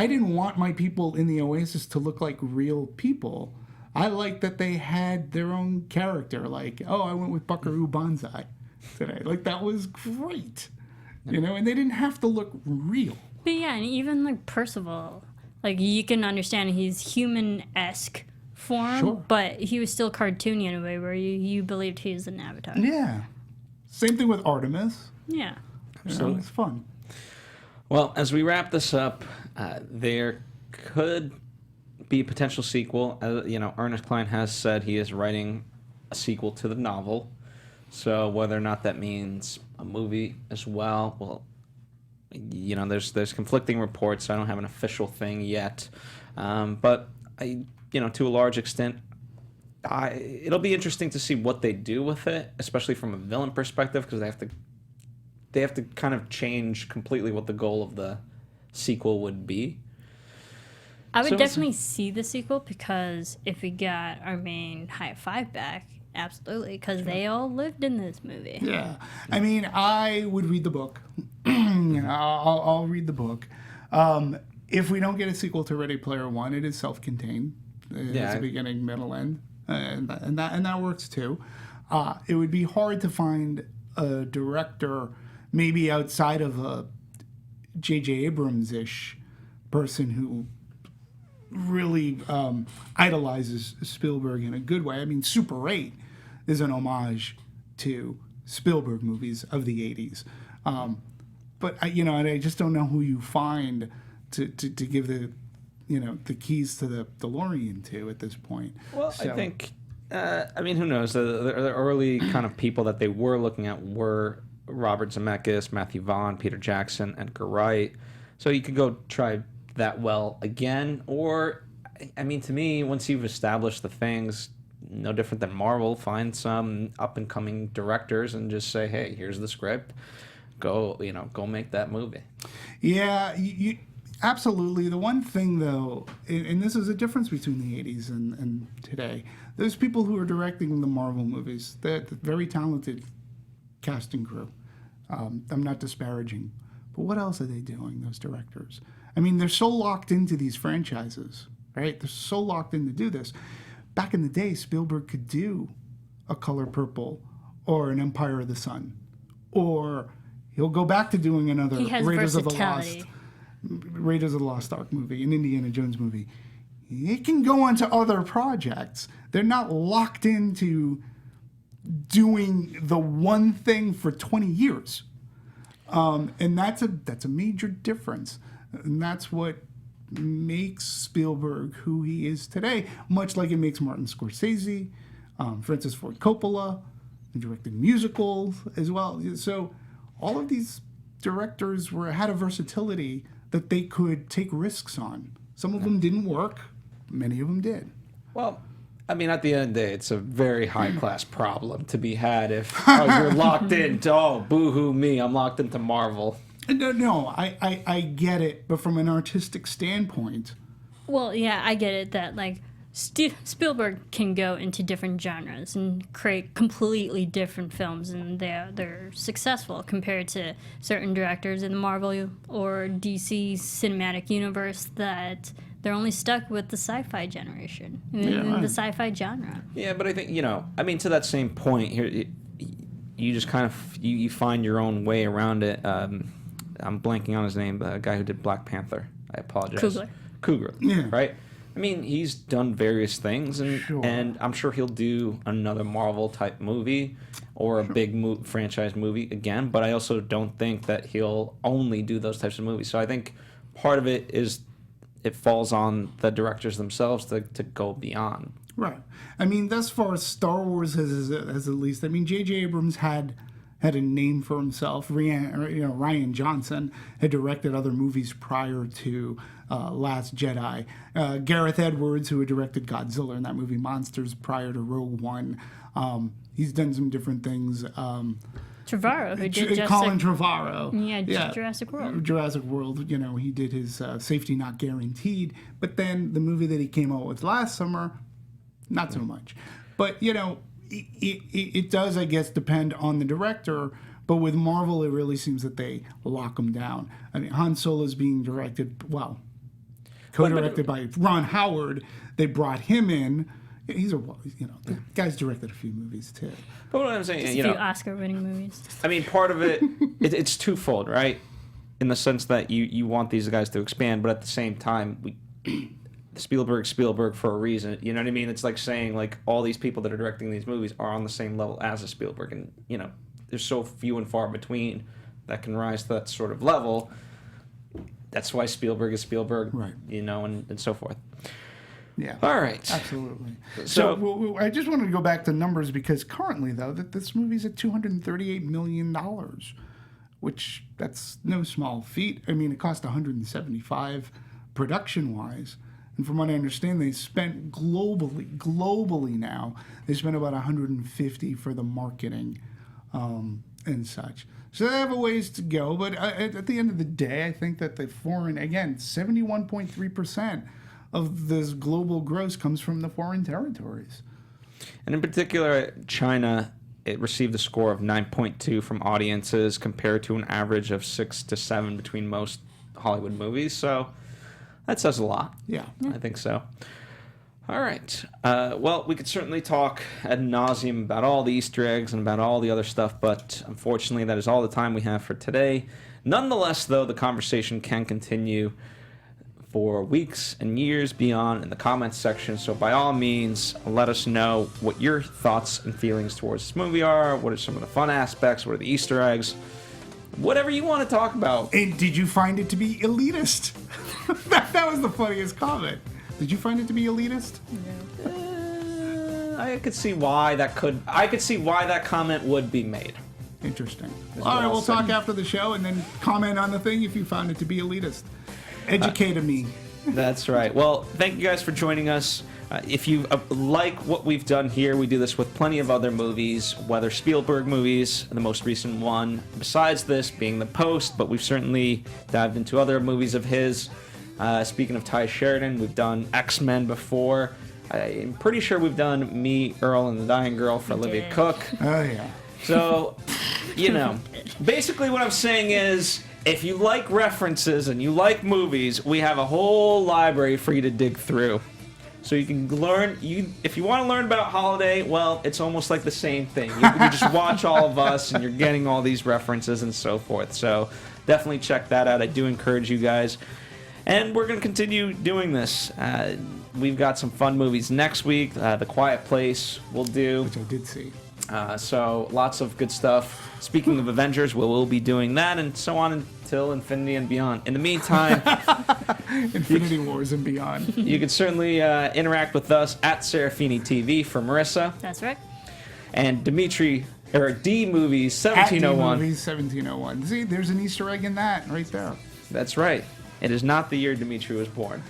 didn't want my people in the Oasis to look like real people. I liked that they had their own character. Like, oh, I went with Buckaroo Banzai today. Like, that was great. You know, and they didn't have to look real. But yeah, and even like Percival, like you can understand he's human-esque form, Sure. but he was still cartoony in a way where you believed he was an avatar. Yeah. Same thing with Artemis. Yeah. Absolutely. It's fun. Well, as we wrap this up, there could be a potential sequel. You know, Ernest Cline has said he is writing a sequel to the novel. So whether or not that means a movie as well, you know, there's conflicting reports. I don't have an official thing yet, but you know, to a large extent, it'll be interesting to see what they do with it, especially from a villain perspective, because they have to kind of change completely what the goal of the sequel would be. I would definitely see the sequel, because if we got our main high five back, absolutely, because they all lived in this movie. Yeah. I mean, I would read the book. You know, I'll read the book. If we don't get a sequel to Ready Player One, it is self-contained. It has a beginning, middle, end, and that works too. It would be hard to find a director, maybe outside of a J.J. Abrams-ish person who really idolizes Spielberg in a good way. I mean, Super 8 is an homage to Spielberg movies of the 80s. But I just don't know who you find to give the keys to the DeLorean to at this point. Well, so. I think, I mean, who knows? The early kind of people that they were looking at were Robert Zemeckis, Matthew Vaughn, Peter Jackson, Edgar Wright. So you could go try that well again. Or, I mean, to me, once you've established the things, no different than Marvel, find some up-and-coming directors and just say, hey, here's the script. Go make that movie. Yeah, you absolutely. The one thing, though, and this is a difference between the 80s and today, there's people who are directing the Marvel movies. They're very talented cast and crew. I'm not disparaging. But what else are they doing, those directors? I mean, they're so locked into these franchises, right? They're so locked in to do this. Back in the day, Spielberg could do A Color Purple or an Empire of the Sun, or he'll go back to doing another Raiders of the Lost Ark movie, an Indiana Jones movie. It can go on to other projects. They're not locked into doing the one thing for 20 years. And that's a major difference. And that's what makes Spielberg who he is today, much like it makes Martin Scorsese, Francis Ford Coppola, he directed musicals as well. So all of these directors had a versatility that they could take risks on. Some of them didn't work. Many of them did. Well, I mean, at the end of the day, it's a very high-class problem to be had if you're locked into, boo-hoo me, I'm locked into Marvel. No, I get it, but from an artistic standpoint... Well, yeah, I get it that, like, Spielberg can go into different genres and create completely different films, and they're successful compared to certain directors in the Marvel or DC cinematic universe that they're only stuck with the sci-fi generation, right. the sci-fi genre. Yeah, but I think, to that same point here, you just kind of, you find your own way around it. I'm blanking on his name, the guy who did Black Panther. I apologize. Coogler. Yeah. Right? I mean, he's done various things, and I'm sure he'll do another Marvel-type movie or a big franchise movie again, but I also don't think that he'll only do those types of movies. So I think part of it is it falls on the directors themselves to go beyond. Right. I mean, thus far, Star Wars has at least. I mean, J.J. Abrams had a name for himself. Rian Johnson had directed other movies prior to Last Jedi. Gareth Edwards, who had directed Godzilla in that movie Monsters prior to Rogue One. He's done some different things. Trevorrow, who did Colin Trevorrow. Yeah, Jurassic World. Jurassic World, he did his Safety Not Guaranteed. But then the movie that he came out with last summer, not so much. But, it does, I guess, depend on the director. But with Marvel, it really seems that they lock them down. I mean, Han Solo's being co-directed by Ron Howard. They brought him in. The guy's directed a few movies too. But what I'm saying, Just a few Oscar-winning movies. I mean, part of it's twofold, right? In the sense that you want these guys to expand, but at the same time, Spielberg for a reason. You know what I mean? It's like saying like all these people that are directing these movies are on the same level as a Spielberg, and there's so few and far between that can rise to that sort of level. That's why Spielberg is Spielberg, right? And so forth. Yeah. All right. Absolutely. So I just wanted to go back to numbers because currently, though, that this movie's at $238 million, which that's no small feat. I mean, it cost $175 production-wise. And from what I understand, they spent globally now, they spent about $150 for the marketing and such. So they have a ways to go. But at the end of the day, I think that the foreign, again, 71.3% of this global gross comes from the foreign territories. And in particular, China, it received a score of 9.2 from audiences compared to an average of 6 to 7 between most Hollywood movies. So that says a lot. Yeah. I think so. All right. Well, we could certainly talk ad nauseum about all the Easter eggs and about all the other stuff, but unfortunately that is all the time we have for today. Nonetheless, though, the conversation can continue for weeks and years beyond in the comments section. So by all means, let us know what your thoughts and feelings towards this movie are. What are some of the fun aspects? What are the Easter eggs? Whatever you want to talk about. And did you find it to be elitist? that was the funniest comment. Did you find it to be elitist? I could see why that comment would be made. Interesting. All right, we'll talk after the show and then comment on the thing if you found it to be elitist. Educate me. That's right. Well, thank you guys for joining us. If you like what we've done here, we do this with plenty of other movies, whether Spielberg movies, the most recent one, besides this being The Post, but we've certainly dived into other movies of his. Speaking of Tye Sheridan, we've done X-Men before. I'm pretty sure we've done Me, Earl, and the Dying Girl for Olivia Cooke. Oh, yeah. So, basically what I'm saying is, if you like references and you like movies, we have a whole library for you to dig through. So you can learn, if you want to learn about Halliday, well, it's almost like the same thing. You just watch all of us and you're getting all these references and so forth. So definitely check that out. I do encourage you guys. And we're going to continue doing this. We've got some fun movies next week. The Quiet Place we'll do. Which I did see. So lots of good stuff. Speaking of Avengers, we'll be doing that and so on until infinity and beyond. In the meantime, Infinity Wars and beyond. You can certainly interact with us at Serafini TV for Marisa. That's right. And Demetri, or D Movies 1701. At D Movies 1701. See, there's an Easter egg in that right there. That's right. It is not the year Demetri was born.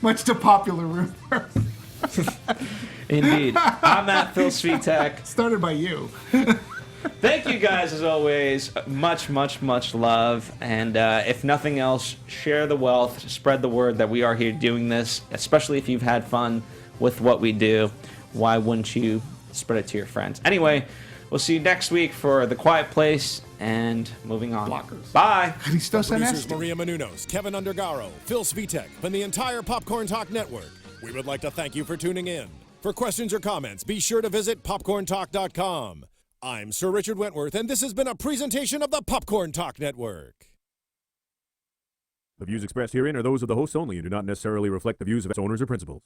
Much to popular rumor. Indeed. I'm at Phil Svitek. Started by you. Thank you guys, as always. Much, much, much love. And if nothing else, share the wealth, spread the word that we are here doing this, especially if you've had fun with what we do. Why wouldn't you spread it to your friends? Anyway, We'll see you next week for The Quiet Place and moving on. Blockers. Bye. Christos Producers Anesti. Maria Menounos, Kevin Undergaro, Phil Svitek, and the entire Popcorn Talk Network. We would like to thank you for tuning in. For questions or comments, be sure to visit popcorntalk.com. I'm Sir Richard Wentworth, and this has been a presentation of the Popcorn Talk Network. The views expressed herein are those of the hosts only and do not necessarily reflect the views of its owners or principals.